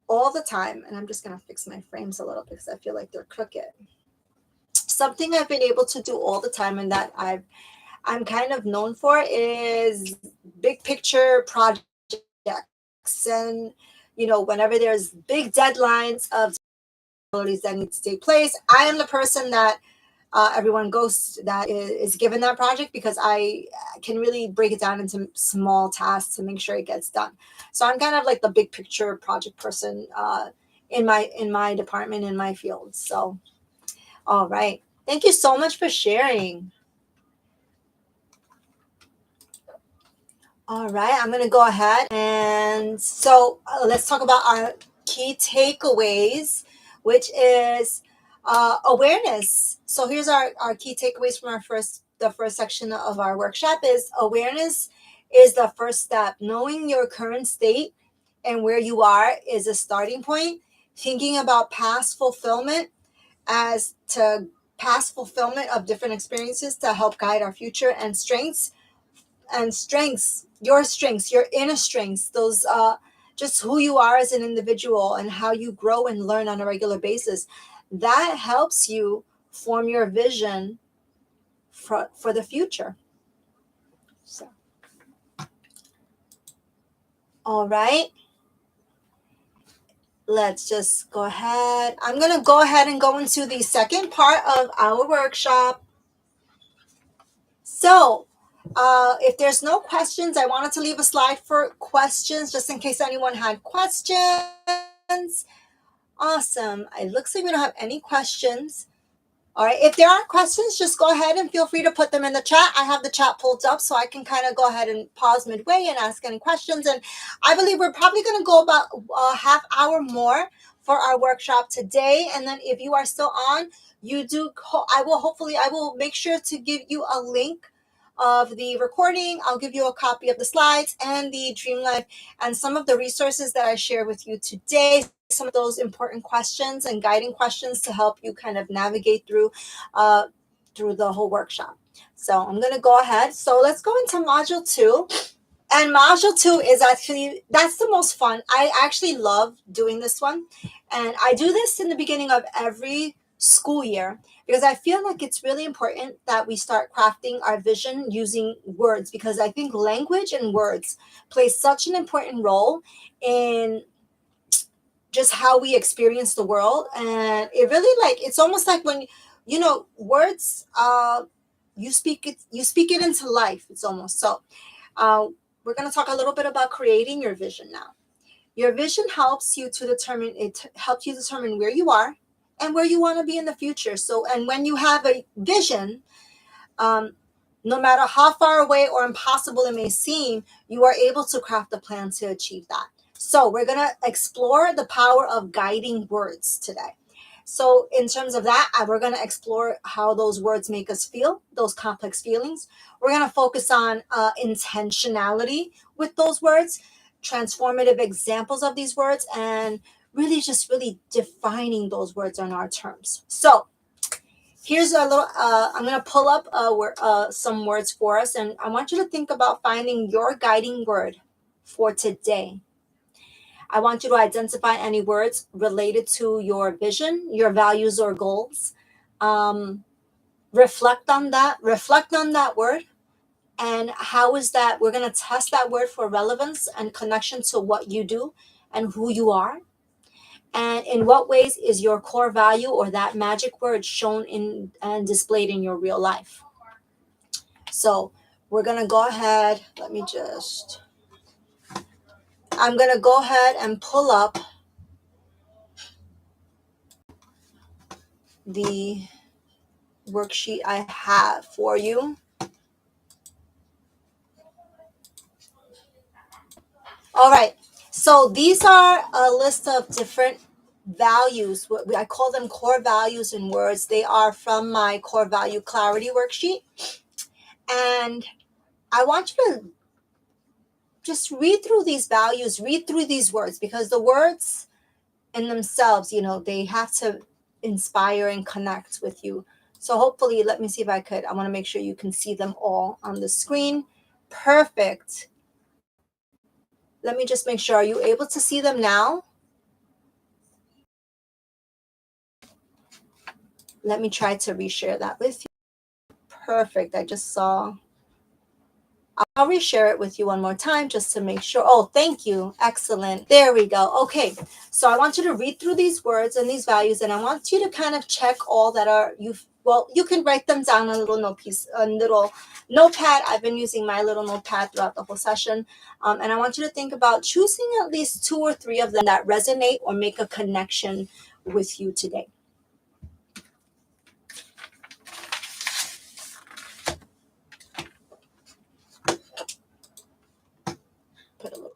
all the time, and I'm just gonna fix my frames a little bit because I feel like they're crooked. Something I've been able to do all the time, and that I'm kind of known for, is big picture projects. And whenever there's big deadlines of responsibilities that need to take place, I am the person that everyone goes that is given that project, because I can really break it down into small tasks to make sure it gets done. So I'm kind of like the big picture project person in my department, in my field. So all right, thank you so much for sharing. All right, I'm going to go ahead, and so let's talk about our key takeaways, which is awareness. So here's our key takeaways from the first section of our workshop. Is awareness is the first step. Knowing your current state and where you are is a starting point. Thinking about past fulfillment of different experiences to help guide our future, and strengths, your inner strengths, those just who you are as an individual and how you grow and learn on a regular basis, that helps you form your vision for the future. So all right, let's just go ahead. I'm going to go ahead and go into the second part of our workshop. So if there's no questions, I wanted to leave a slide for questions just in case anyone had questions. Awesome. It looks like we don't have any questions. All right. If there are questions, just go ahead and feel free to put them in the chat. I have the chat pulled up so I can kind of go ahead and pause midway and ask any questions. And I believe we're probably going to go about a half hour more for our workshop today. And then if you are still on, I will make sure to give you a link of the recording, I'll give you a copy of the slides and the Dream Life and some of the resources that I share with you today. Some of those important questions and guiding questions to help you kind of navigate through the whole workshop. So I'm going to go ahead. So let's go into module 2. And module 2 is actually, that's the most fun. I actually love doing this one. And I do this in the beginning of every school year because I feel like it's really important that we start crafting our vision using words, because I think language and words play such an important role in just how we experience the world. And it really, like, it's almost like when, words, you speak it into life. It's almost so. uh, we're going to talk a little bit about creating your vision now. Your vision helps you to determine, it helps you determine where you are and where you want to be in the future. So, and when you have a vision, um, no matter how far away or impossible it may seem, you are able to craft a plan to achieve that. So we're going to explore the power of guiding words today. So in terms of that, we're going to explore how those words make us feel, those complex feelings. We're going to focus on intentionality with those words, transformative examples of these words, and really just really defining those words on our terms. So here's a little, I'm going to pull up some words for us, and I want you to think about finding your guiding word for today. I want you to identify any words related to your vision, your values, or goals. Reflect on that word. And how is that? We're going to test that word for relevance and connection to what you do and who you are. And in what ways is your core value or that magic word shown in and displayed in your real life? So we're going to go ahead. I'm going to go ahead and pull up the worksheet I have for you. All right. So these are a list of different values. I call them core values in words. They are from my core value clarity worksheet. And I want you to just read through these values, read through these words, because the words in themselves, they have to inspire and connect with you. So hopefully, let me see if I want to make sure you can see them all on the screen. Perfect. Let me just make sure. Are you able to see them now? Let me try to reshare that with you. Perfect. I just saw. I'll reshare it with you one more time just to make sure. Oh, thank you. Excellent. There we go. Okay. So I want you to read through these words and these values, and I want you to kind of check all that are you can write them down on a little notepad. I've been using my little notepad throughout the whole session. And I want you to think about choosing at least 2 or 3 of them that resonate or make a connection with you today. Put a little.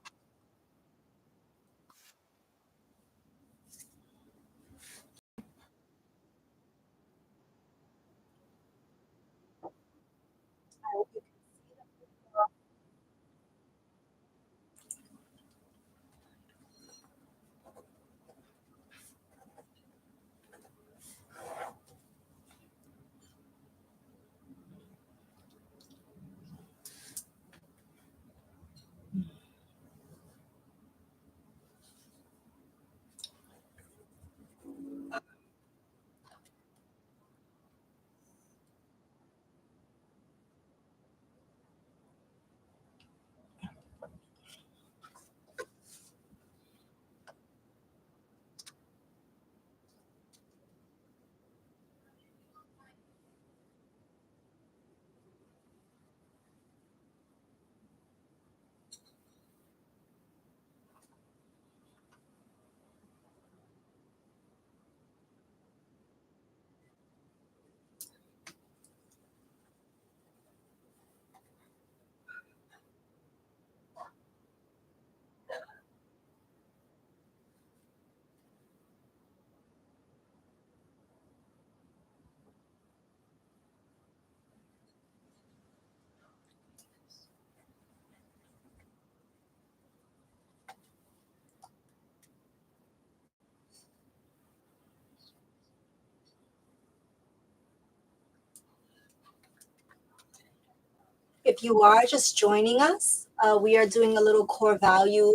if you are just joining us, we are doing a little core value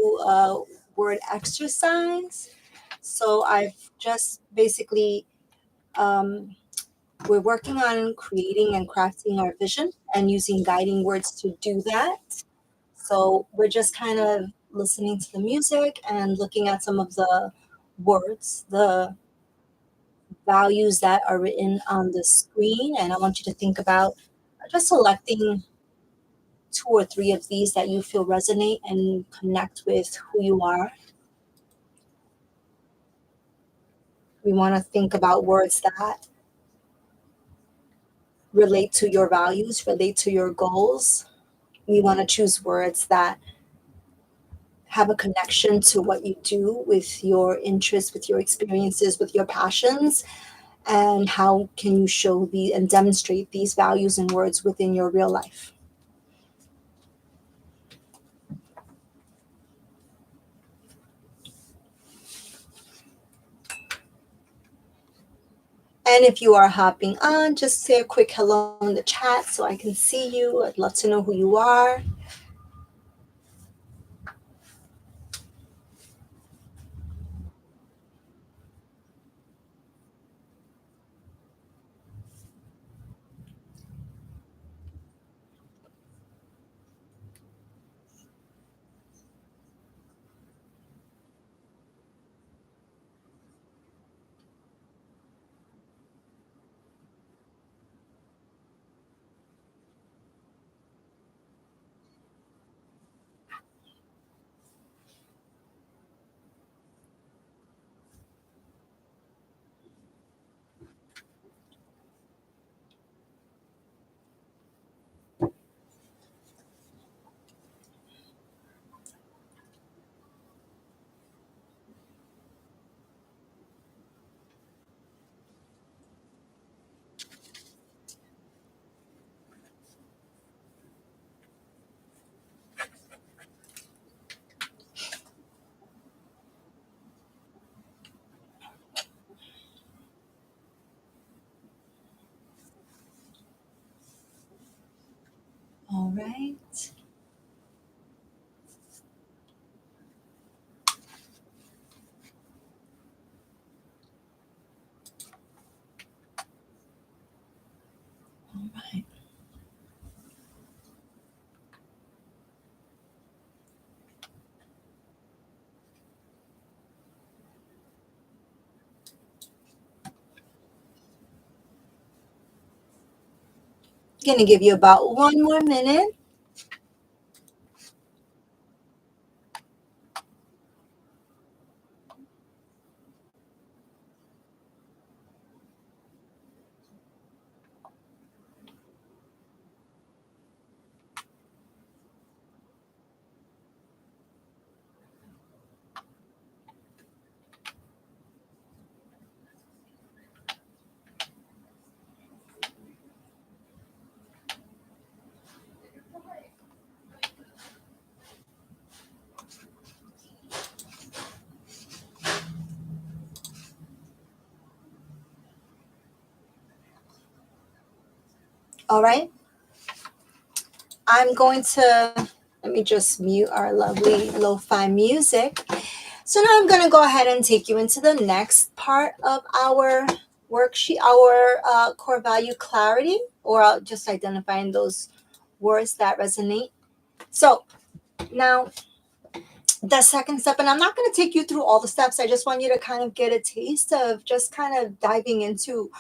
word exercise. So I've just basically, um, we're working on creating and crafting our vision and using guiding words to do that. So we're just kind of listening to the music and looking at some of the words, the values that are written on the screen. And I want you to think about just selecting two or three of these that you feel resonate and connect with who you are. We want to think about words that relate to your values, relate to your goals. We want to choose words that have a connection to what you do with your interests, with your experiences, with your passions, and how can you show the and demonstrate these values and words within your real life. And if you are hopping on, just say a quick hello in the chat so I can see you. I'd love to know who you are. All right. All right. Gonna give you about one more minute. All right. I'm going to let me just mute our lovely lo-fi music. So now I'm going to go ahead and take you into the next part of our worksheet, our core value clarity, or just identifying those words that resonate. So now the second step, and I'm not going to take you through all the steps. I just want you to kind of get a taste of just kind of diving into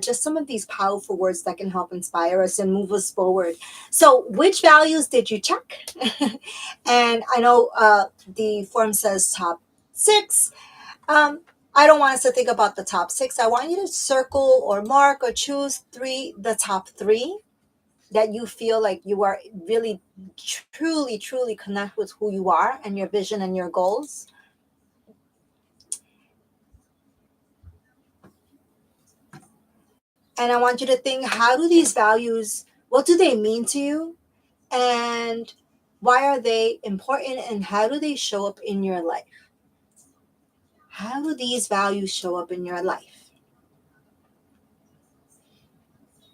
just some of these powerful words that can help inspire us and move us forward. So, which values did you check? And I know the form says top six. I don't want us to think about the top six. I want you to circle or mark or choose the top three that you feel like you are really, truly, truly connect with who you are and your vision and your goals. And I want you to think, how do these values, what do they mean to you? And why are they important and how do they show up in your life? How do these values show up in your life?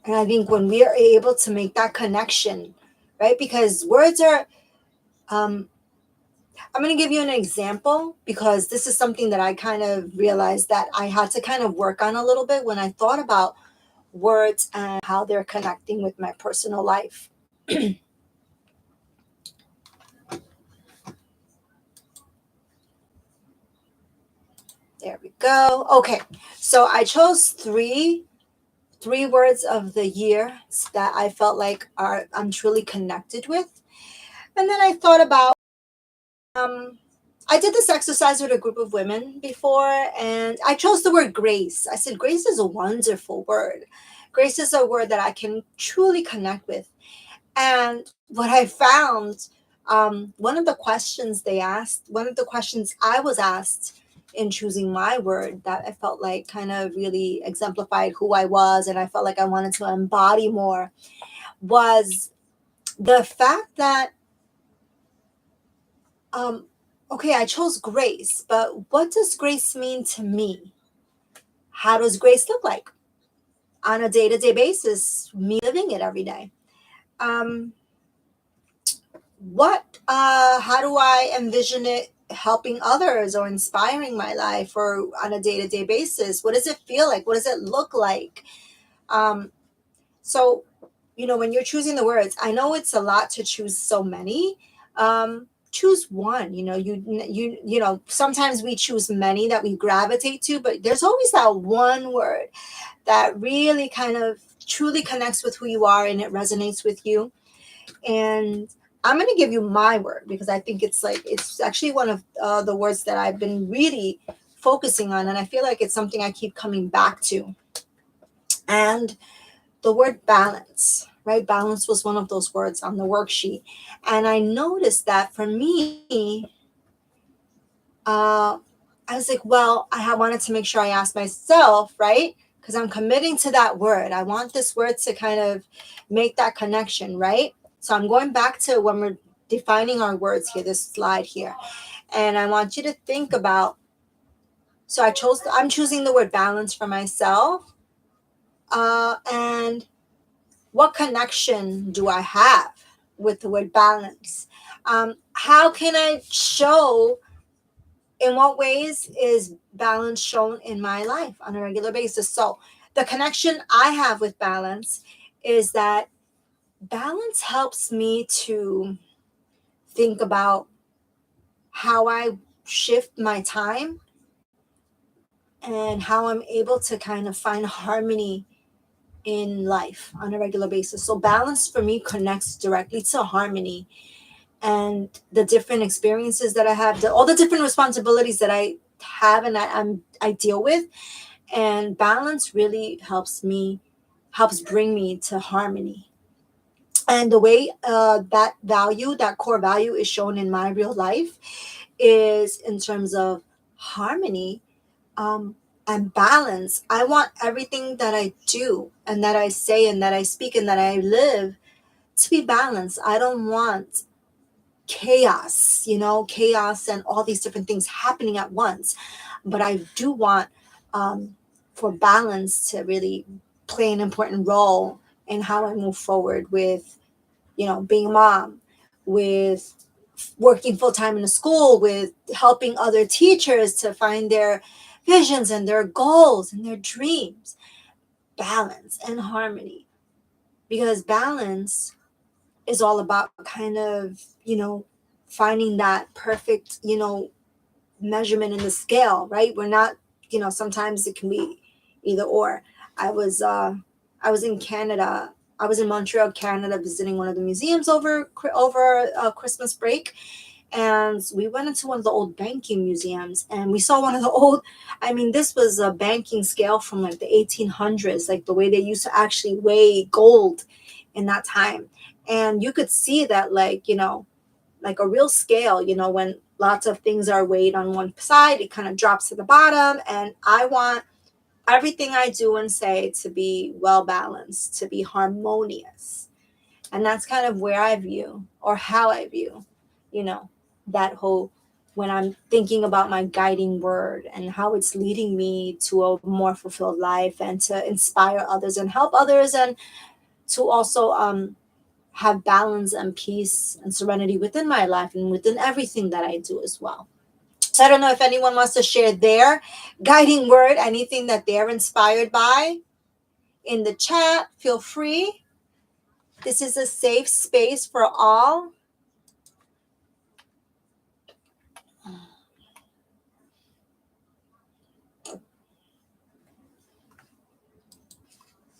And I think when we are able to make that connection right? Because words are, um, I'm going to give you an example because this is something that I kind of realized that I had to kind of work on a little bit when I thought about words and how they're connecting with my personal life. There we go. Okay, so I chose three words of the year that I felt like are I'm truly connected with, and then I thought about um. I did this exercise with a group of women before, and I chose the word grace. I said, grace is a wonderful word. Grace is a word that I can truly connect with. And what I found, one of the questions they asked, one of the questions I was asked in choosing my word that I felt like kind of really exemplified who I was and I felt like I wanted to embody more was the fact that, um, okay, I chose grace, but what does grace mean to me? How does grace look like on a day to day basis, me living it every day? Um, how do I envision it helping others or inspiring my life or on a day to day basis? What does it feel like? What does it look like? Um, so, when you're choosing the words, I know it's a lot to choose so many. Choose one. Sometimes we choose many that we gravitate to, but there's always that one word that really kind of truly connects with who you are and it resonates with you. And I'm going to give you my word because I think it's actually one of the words that I've been really focusing on, and I feel like it's something I keep coming back to. And the word balance, right? Balance was one of those words on the worksheet. And I noticed that for me, uh, I was like, well, wanted to make sure I asked myself, right? Because I'm committing to that word. I want this word to kind of make that connection, right? So I'm going back to when we're defining our words here, this slide here. And I want you to think about, so I'm choosing the word balance for myself. And what connection do I have with the word balance? How can I show, in what ways is balance shown in my life on a regular basis? So the connection I have with balance is that balance helps me to think about how I shift my time and how I'm able to kind of find harmony in life on a regular basis. So balance for me connects directly to harmony and the different experiences that I have, all the different responsibilities that I have and I deal with. And balance really helps bring me to harmony. And the way that core value is shown in my real life is in terms of harmony, um, and balance. I want everything that I do and that I say and that I speak and that I live to be balanced. I don't want chaos and all these different things happening at once. But I do want, for balance to really play an important role in how I move forward with, being a mom, with working full time in a school, with helping other teachers to find their visions and their goals and their dreams. Balance and harmony. Because balance is all about kind of, finding that perfect, measurement in the scale, right? We're not, sometimes it can be either or. I was I was in Canada. I was in Montreal, Canada, visiting one of the museums over Christmas break, and we went into one of the old banking museums, and we saw one of the old. I mean, this was a banking scale from like the 1800s, like the way they used to actually weigh gold in that time, and you could see that, like, like a real scale, when lots of things are weighed on one side, it kind of drops to the bottom. And I want everything I do and say to be well balanced, to be harmonious. And that's kind of where I view, or how I view, you know, that whole, when I'm thinking about my guiding word and how it's leading me to a more fulfilled life and to inspire others and help others, and to also have balance and peace and serenity within my life and within everything that I do as well. So I don't know if anyone wants to share their guiding word, anything that they're inspired by in the chat. Feel free. This is a safe space for all.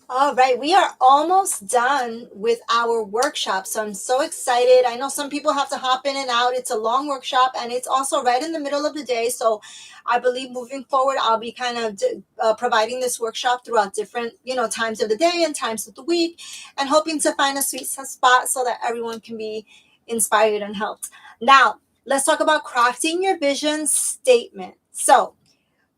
All right, we are almost done with our workshop. So I'm so excited. I know some people have to hop in and out. It's a long workshop and it's also right in the middle of the day. So I believe moving forward, I'll be kind of providing this workshop throughout different, times of the day and times of the week, and hoping to find a sweet spot so that everyone can be inspired and helped. Now, let's talk about crafting your vision statement. So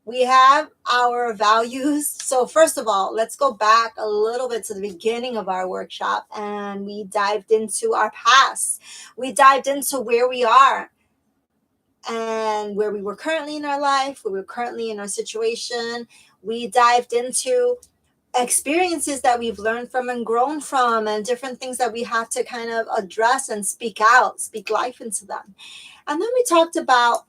we have our values. So, first of all, let's go back a little bit to the beginning of our workshop, and we dived into our past. We dived into where we are and where we were currently in our life, where we're currently in our situation. We dived into experiences that we've learned from and grown from, and different things that we have to kind of address and speak out, speak life into them. And then we talked about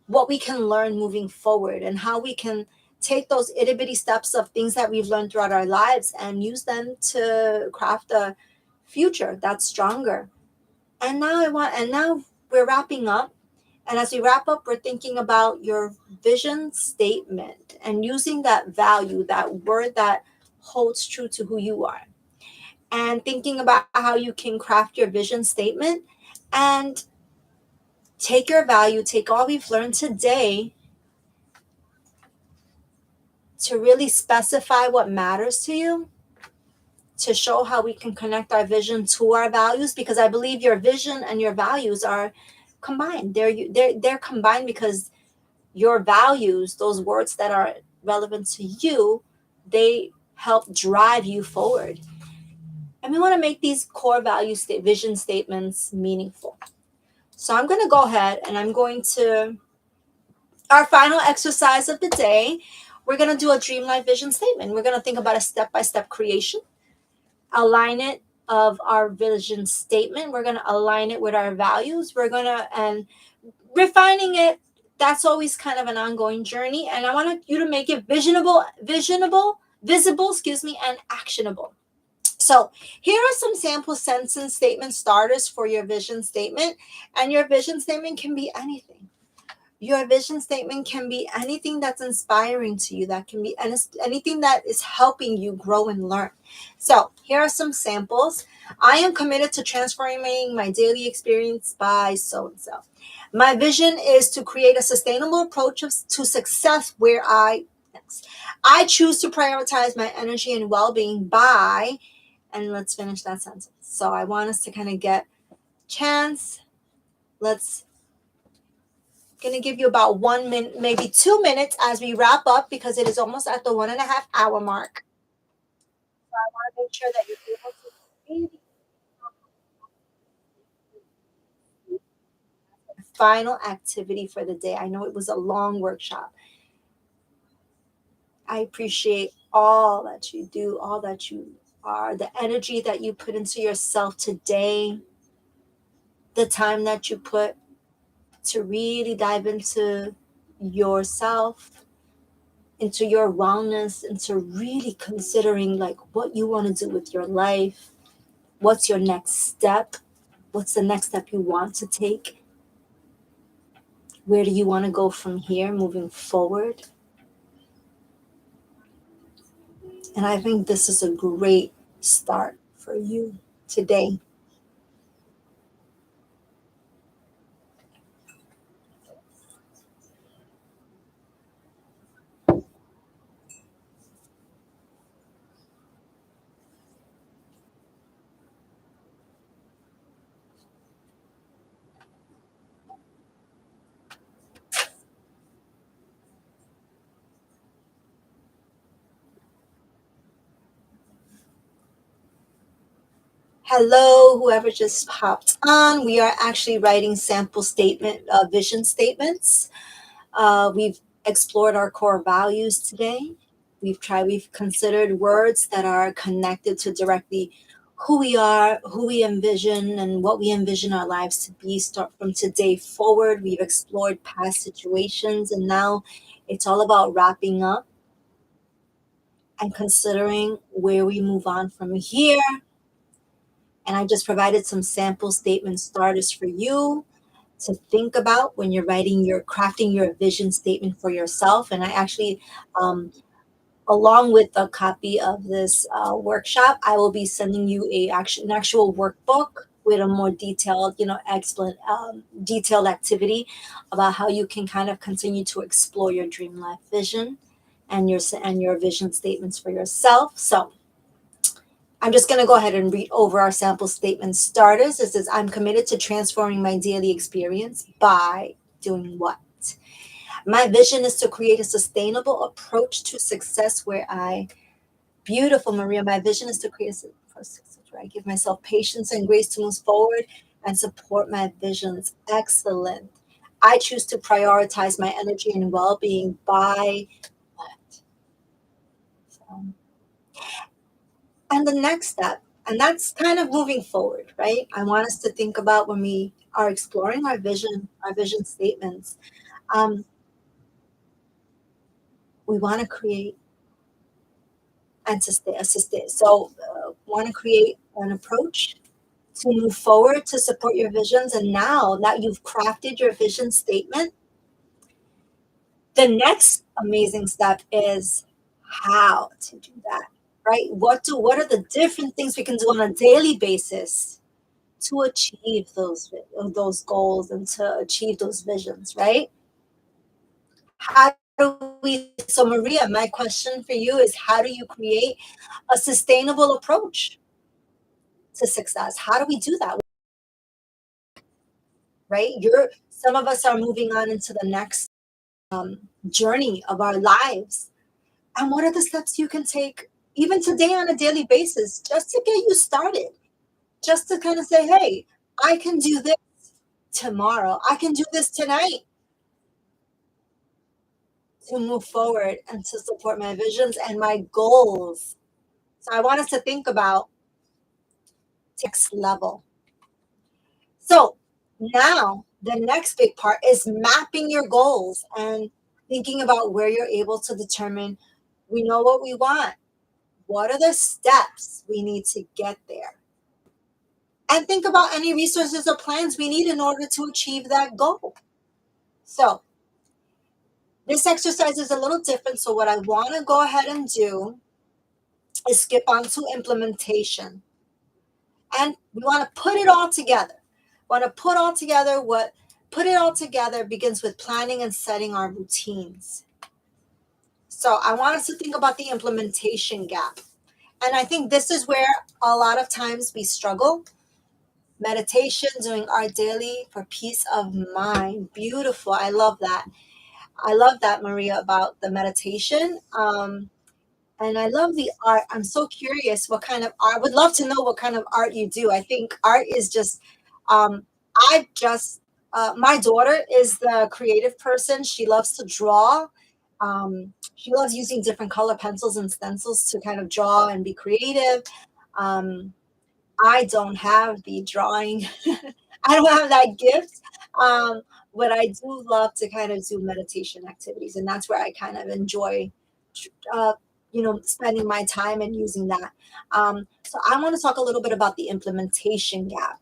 what we can learn moving forward and how we can take those itty bitty steps of things that we've learned throughout our lives and use them to craft a future that's stronger. And now we're wrapping up. And as we wrap up, we're thinking about your vision statement and using that value, that word that holds true to who you are, and thinking about how you can craft your vision statement and take your value, take all we've learned today to really specify what matters to you, to show how we can connect our vision to our values, because I believe your vision and your values are combined. They're combined because your values, those words that are relevant to you, they help drive you forward. And we want to make these core vision statements meaningful. So I'm going to go ahead and I'm going to our final exercise of the day. We're going to do a dream life vision statement. We're going to think about a step-by-step creation, align it of our vision statement. We're going to align it with our values. We're going to, and refining it, that's always kind of an ongoing journey. And I want you to make it visible, and actionable. So here are some sample sentence statement starters for your vision statement. And your vision statement can be anything. Your vision statement can be anything that's inspiring to you. That can be anything that is helping you grow and learn. So here are some samples. I am committed to transforming my daily experience by so-and-so. My vision is to create a sustainable approach to success where I choose to prioritize my energy and well-being by, and let's finish that sentence. So I want us to kind of get chance. Let's going to give you about 1 minute, maybe 2 minutes as we wrap up, because it is almost at the 1.5 hour mark. So I want to make sure that you're able to really final activity for the day. I know it was a long workshop. I appreciate all that you do, all that you are, the energy that you put into yourself today, the time that you put to really dive into yourself, into your wellness, into really considering like what you want to do with your life. What's your next step? What's the next step you want to take? Where do you want to go from here moving forward? And I think this is a great start for you today. Hello, whoever just popped on. We are actually writing sample vision statements. We've explored our core values today. We've considered words that are connected to directly who we are, who we envision, and what we envision our lives to be. Start from today forward. We've explored past situations, and now it's all about wrapping up and considering where we move on from here. And I just provided some sample statement starters for you to think about when you're crafting your vision statement for yourself. And I actually, um, along with a copy of this workshop, I will be sending you an actual workbook with a more detailed, detailed activity about how you can kind of continue to explore your dream life vision and your vision statements for yourself. So I'm just going to go ahead and read over our sample statement starters. It says, I'm committed to transforming my daily experience by doing what? My vision is to create a sustainable approach to success beautiful Maria, my vision is to create a success where I give myself patience and grace to move forward and support my visions. Excellent. I choose to prioritize my energy and well being by what? So, and the next step, and that's kind of moving forward, right? I want us to think about when we are exploring our vision statements. Um, we want to create and sustain. So, want to create an approach to move forward to support your visions. And now that you've crafted your vision statement, the next amazing step is how to do that, right? What are the different things we can do on a daily basis to achieve those goals and to achieve those visions, right? How do we? So Maria, my question for you is, how do you create a sustainable approach to success? How do we do that? Right? Some of us are moving on into the next journey of our lives. And what are the steps you can take even today on a daily basis just to get you started? Just to kind of say, hey, I can do this tomorrow. I can do this tonight to move forward and to support my visions and my goals. So I want us to think about next level. So now the next big part is mapping your goals and thinking about where you're able to determine we know what we want. What are the steps we need to get there? And think about any resources or plans we need in order to achieve that goal. So, this exercise is a little different. So, what I want to go ahead and do is skip on to implementation. And we want to put it all together. Want to put it all together begins with planning and setting our routines. So, I want us to think about the implementation gap. And I think this is where a lot of times we struggle. Meditation, doing our daily for peace of mind. Beautiful. I love that. I love that, Maria, about the meditation. And I love the art. I'm so curious what kind of art. Would love to know what kind of art you do. I think art is just, I just, my daughter is the creative person. She loves to draw. She loves using different color pencils and stencils to kind of draw and be creative. Um, I don't have the drawing. I don't have that gift. Um, but I do love to kind of do meditation activities, and that's where I kind of enjoy, uh, spending my time and using that. So I want to talk a little bit about the implementation gap,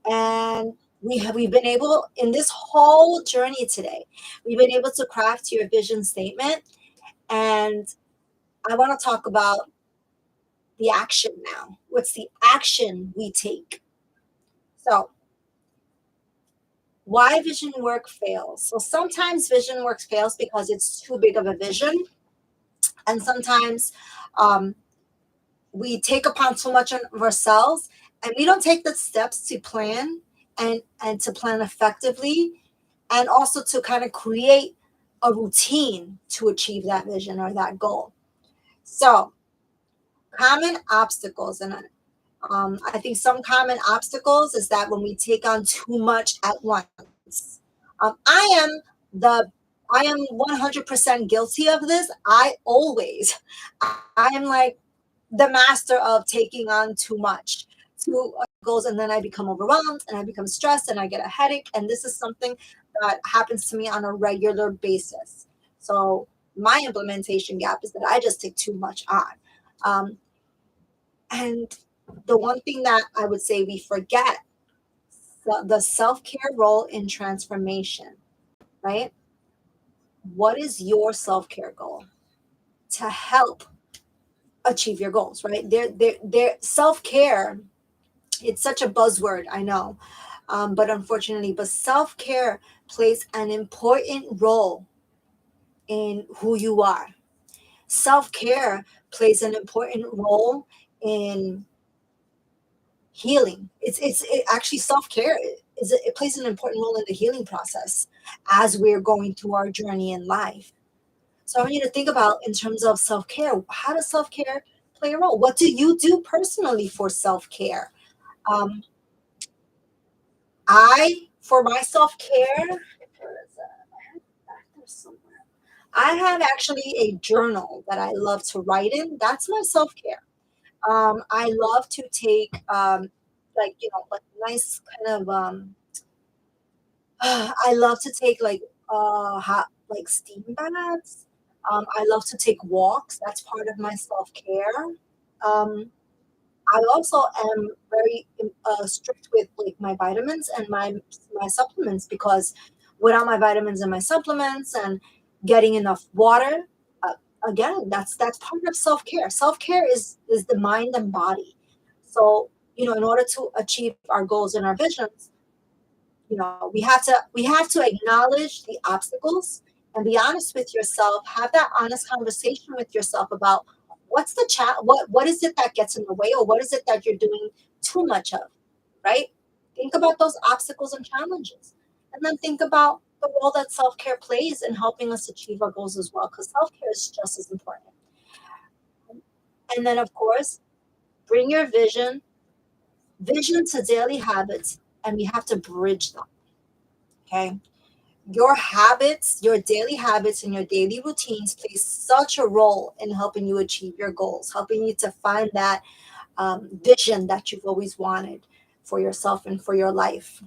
and we've been able in this whole journey today, we've been able to craft your vision statement, and I want to talk about the action now. What's the action we take? So why vision work fails. So sometimes vision work fails because it's too big of a vision. And sometimes um, we take upon too much of ourselves and we don't take the steps to plan and to plan effectively and also to kind of create a routine to achieve that vision or that goal. So common obstacles, and I think some common obstacles is that when we take on too much at once. Um, I am the I am 100% guilty of this. I am like the master of taking on too much. to goals, and then I become overwhelmed and I become stressed and I get a headache. And this is something that happens to me on a regular basis. So my implementation gap is that I just take too much on. Um, and the one thing that I would say we forget, the self care role in transformation, right? What is your self care goal to help achieve your goals, right? Their self care, it's such a buzzword, I know, but unfortunately, but self care plays an important role in who you are. Self care plays an important role in healing. Actually self care is it plays an important role in the healing process as we're going through our journey in life. So I want you to think about in terms of self care. How does self care play a role? What do you do personally for self care? Um, for my self care, I have actually a journal that I love to write in. That's my self care. I love to take like nice kind of I love to take like hot like steam baths. I love to take walks. That's part of my self care. Um, I also am very strict with like my vitamins and my supplements, because without my vitamins and my supplements and getting enough water, uh, again, that's part of self care. Self care is the mind and body. So in order to achieve our goals and our visions, we have to acknowledge the obstacles and be honest with yourself. Have that honest conversation with yourself about what's the chat what is it that gets in the way, or what is it that you're doing too much of, right? Think about those obstacles and challenges, and then think about the role that self-care plays in helping us achieve our goals as well, because self-care is just as important. And then of course, bring your vision to daily habits, and we have to bridge them. Okay, your habits, your daily habits, and your daily routines play such a role in helping you achieve your goals, helping you to find that vision that you've always wanted for yourself and for your life.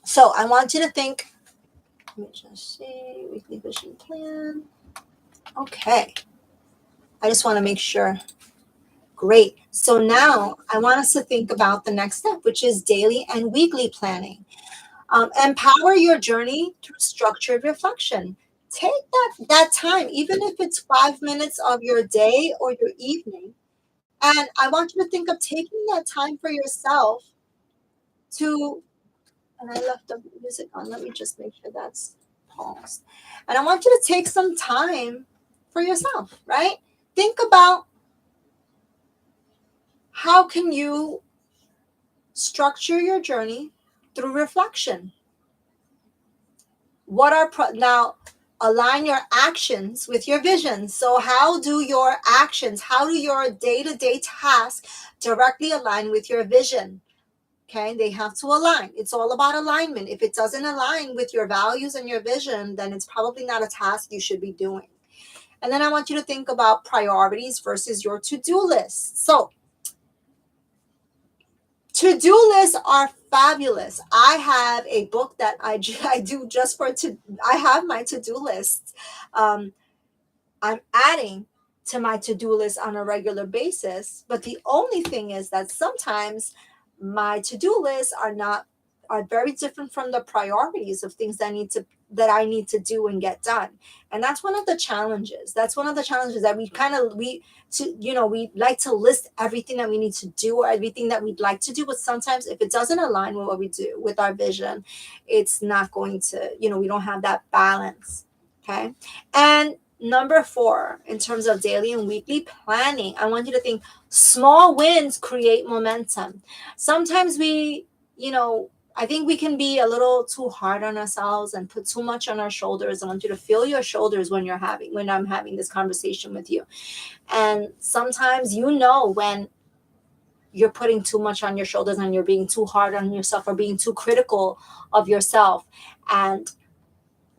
So I want you to think. Let me just see. Weekly vision plan. Okay. I just want to make sure. Great. So now I want us to think about the next step, which is daily and weekly planning. Empower your journey through structured reflection. Take that time, even if it's 5 minutes of your day or your evening. And I want you to think of taking that time for yourself to, and I left the music on. Let me just make sure that's paused. And I want you to take some time for yourself, right? Think about how can you structure your journey through reflection. Now align your actions with your vision. So how do your day-to-day tasks directly align with your vision? Okay, they have to align. It's all about alignment. If it doesn't align with your values and your vision, then it's probably not a task you should be doing. And then I want you to think about priorities versus your to-do list. So to-do lists are fabulous. I have a book that I do just I have my to-do lists. Um, I'm adding to my to-do list on a regular basis, but the only thing is that sometimes my to-do lists are very different from the priorities of things that I need to do and get done. And that's one of the challenges. That's one of the challenges that we like to list everything that we need to do or everything that we'd like to do, but sometimes if it doesn't align with what we do with our vision, it's not going to, we don't have that balance. Okay. And number 4, in terms of daily and weekly planning, I want you to think small wins create momentum. Sometimes I think we can be a little too hard on ourselves and put too much on our shoulders. I want you to feel your shoulders when I'm having this conversation with you. And sometimes when you're putting too much on your shoulders and you're being too hard on yourself or being too critical of yourself. And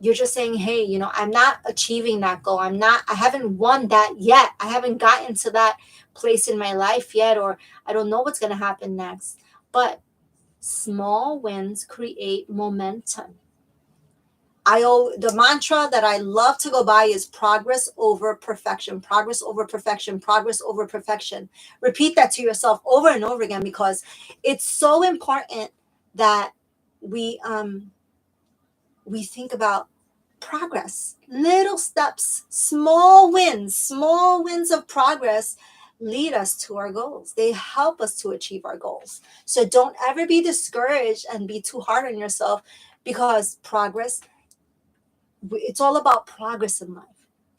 you're just saying, hey, I'm not achieving that goal. I haven't won that yet. I haven't gotten to that place in my life yet, or I don't know what's going to happen next. But small wins create momentum. The mantra that I love to go by is progress over perfection, progress over perfection, progress over perfection. Repeat that to yourself over and over again, because it's so important that we think about progress, little steps, small wins of progress lead us to our goals. They help us to achieve our goals. So don't ever be discouraged and be too hard on yourself, because progress, it's all about progress in life.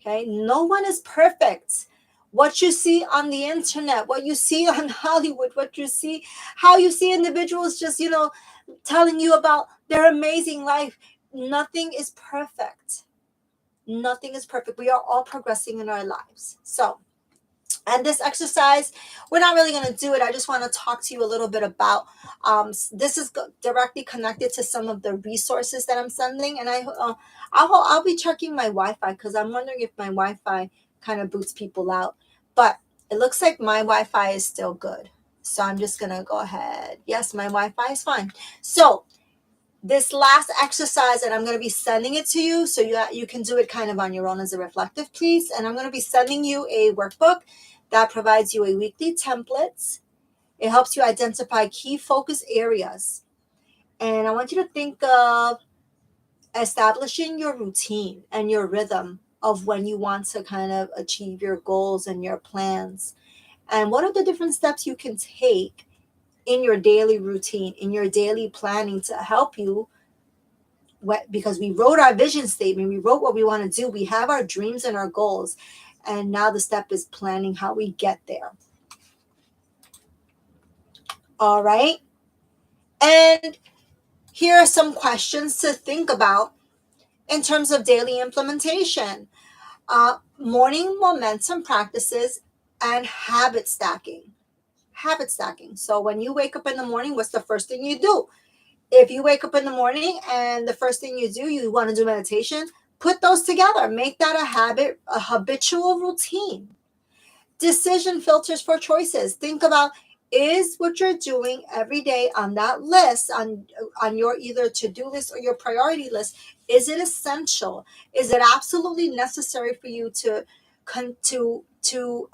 Okay, no one is perfect. What you see on the internet, what you see on Hollywood, what you see, how you see individuals just telling you about their amazing life, nothing is perfect. Nothing is perfect. We are all progressing in our lives. So, and this exercise, we're not really going to do it. I just want to talk to you a little bit about this is directly connected to some of the resources that I'm sending. And I'll be checking my Wi-Fi, because I'm wondering if my Wi-Fi kind of boots people out. But it looks like my Wi-Fi is still good. So I'm just going to go ahead. Yes, my Wi-Fi is fine. So this last exercise, and I'm going to be sending it to you so you can do it kind of on your own as a reflective piece. And I'm going to be sending you a workbook that provides you a weekly template. It helps you identify key focus areas. And I want you to think of establishing your routine and your rhythm of when you want to kind of achieve your goals and your plans. And what are the different steps you can take in your daily routine, in your daily planning, to help you, because we wrote our vision statement, we wrote what we want to do, we have our dreams and our goals, and now the step is planning how we get there. All right. And here are some questions to think about in terms of daily implementation. Morning momentum practices and habit stacking. Habit stacking. So when you wake up in the morning, what's the first thing you do? If you wake up in the morning and the first thing you do, you want to do meditation, put those together. Make that a habit, a habitual routine. Decision filters for choices. Think about, is what you're doing every day on that list, on your either to-do list or your priority list, is it essential? Is it absolutely necessary for you to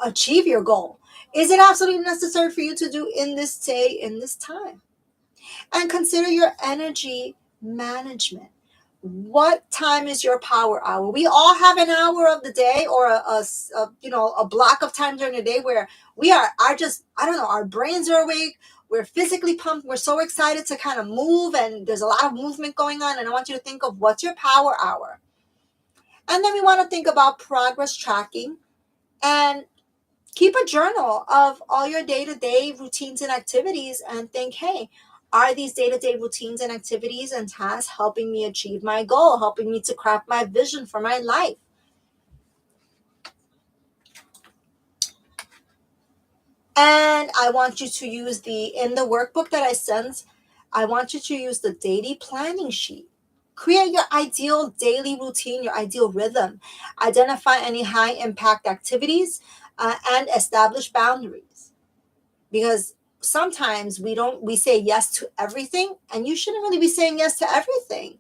achieve your goal? Is it absolutely necessary for you to do in this day, in this time? And consider your energy management. What time is your power hour? We all have an hour of the day, or a block of time during the day where we are just, I don't know, our brains are awake, we're physically pumped, we're so excited to kind of move, and there's a lot of movement going on. And I want you to think of, what's your power hour? And then we want to think about progress tracking, and keep a journal of all your day-to-day routines and activities, and think, hey, are these day-to-day routines and activities and tasks helping me achieve my goal, helping me to craft my vision for my life? And I want you to use in the workbook that I sent, I want you to use the daily planning sheet. Create your ideal daily routine, your ideal rhythm. Identify any high impact activities, and establish boundaries. Because sometimes we say yes to everything, and you shouldn't really be saying yes to everything.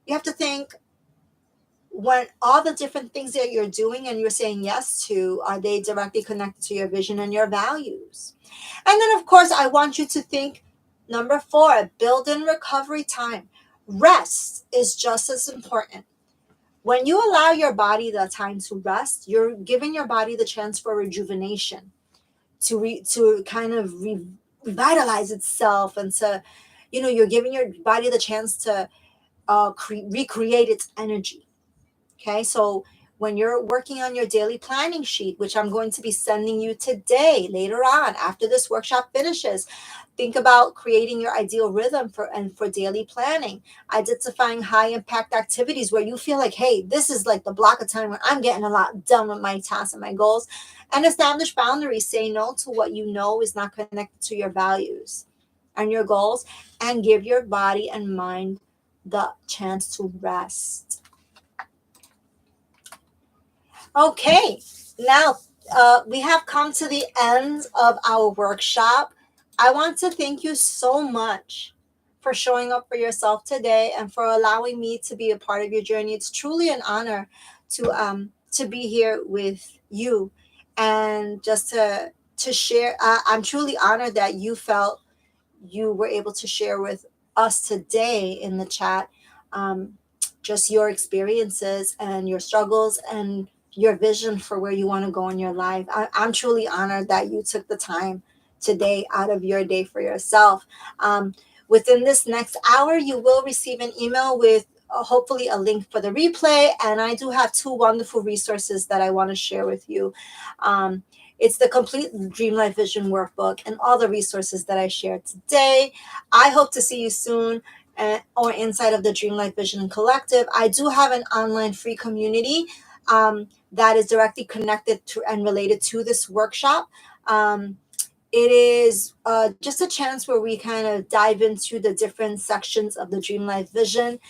You have to think, when all the different things that you're doing and you're saying yes to, are they directly connected to your vision and your values? And then, of course, I want you to think, number 4, build in recovery time. Rest is just as important. When you allow your body the time to rest, you're giving your body the chance for rejuvenation, to kind of revitalize itself, and to, you're giving your body the chance to recreate its energy. Okay, so when you're working on your daily planning sheet, which I'm going to be sending you today, later on, after this workshop finishes, think about creating your ideal rhythm for daily planning, identifying high impact activities where you feel like, hey, this is like the block of time where I'm getting a lot done with my tasks and my goals, and establish boundaries. Say no to what you know is not connected to your values and your goals, and give your body and mind the chance to rest. Okay, now we have come to the end of our workshop. I want to thank you so much for showing up for yourself today and for allowing me to be a part of your journey. It's truly an honor to be here with you and just to share. I'm truly honored that you felt you were able to share with us today in the chat, um, just your experiences and your struggles and your vision for where you want to go in your life. I'm truly honored that you took the time today out of your day for yourself. Within this next hour, you will receive an email with hopefully a link for the replay. And I do have two wonderful resources that I want to share with you. Um, it's the complete Dream Life Vision workbook and all the resources that I shared today. I hope to see you soon or inside of the Dream Life Vision Collective. I do have an online free community that is directly connected to and related to this workshop. It is just a chance where we kind of dive into the different sections of the Dream Life Vision.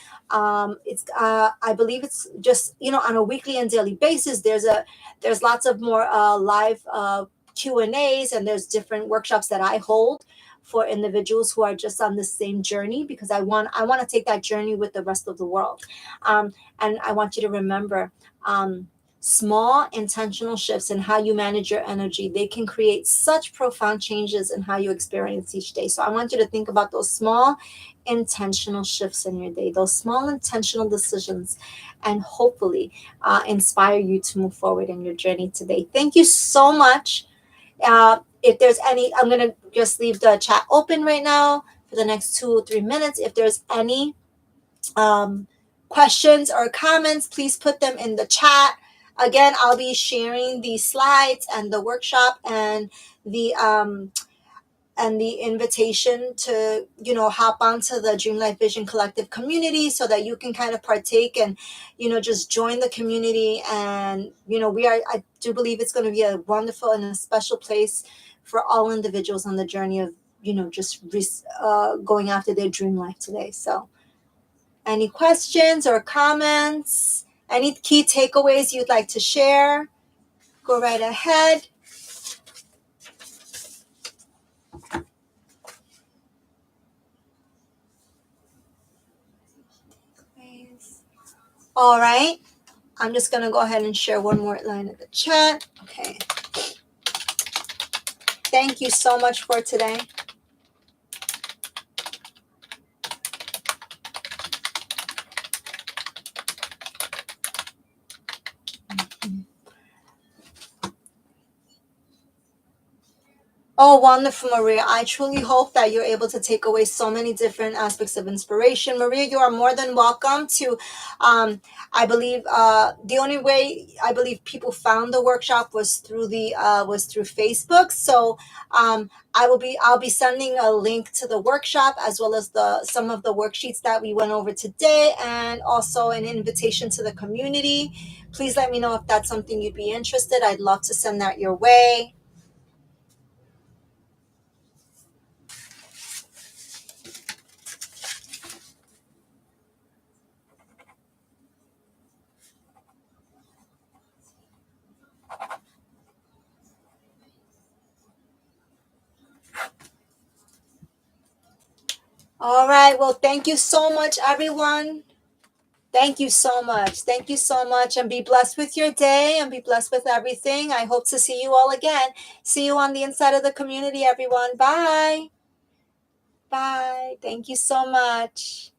It's I believe it's just on a weekly and daily basis. There's lots of more live Q&As, and there's different workshops that I hold for individuals who are just on the same journey, because I want to take that journey with the rest of the world. And I want you to remember, small intentional shifts in how you manage your energy, they can create such profound changes in how you experience each day. So I want you to think about those small intentional shifts in your day, those small intentional decisions, and hopefully inspire you to move forward in your journey today. Thank you so much. If there's any, I'm going to just leave the chat open right now for the next 2 or 3 minutes. If there's any questions or comments, please put them in the chat. Again, I'll be sharing the slides and the workshop and the invitation to hop onto the Dream Life Vision Collective community, so that you can kind of partake and just join the community. And I do believe it's going to be a wonderful and a special place for all individuals on the journey of just going after their dream life today. So any questions or comments? Any key takeaways you'd like to share? Go right ahead. All right. I'm just going to go ahead and share one more line in the chat. Okay. Thank you so much for today. Oh, wonderful, Maria. I truly hope that you're able to take away so many different aspects of inspiration. Maria, you are more than welcome to, I believe, the only way I believe people found the workshop was through Facebook. So I'll be sending a link to the workshop, as well as some of the worksheets that we went over today, and also an invitation to the community. Please let me know if that's something you'd be interested. I'd love to send that your way. All right. Well, thank you so much, everyone. Thank you so much. Thank you so much. And be blessed with your day and be blessed with everything. I hope to see you all again. See you on the inside of the community, everyone. Bye. Bye. Thank you so much.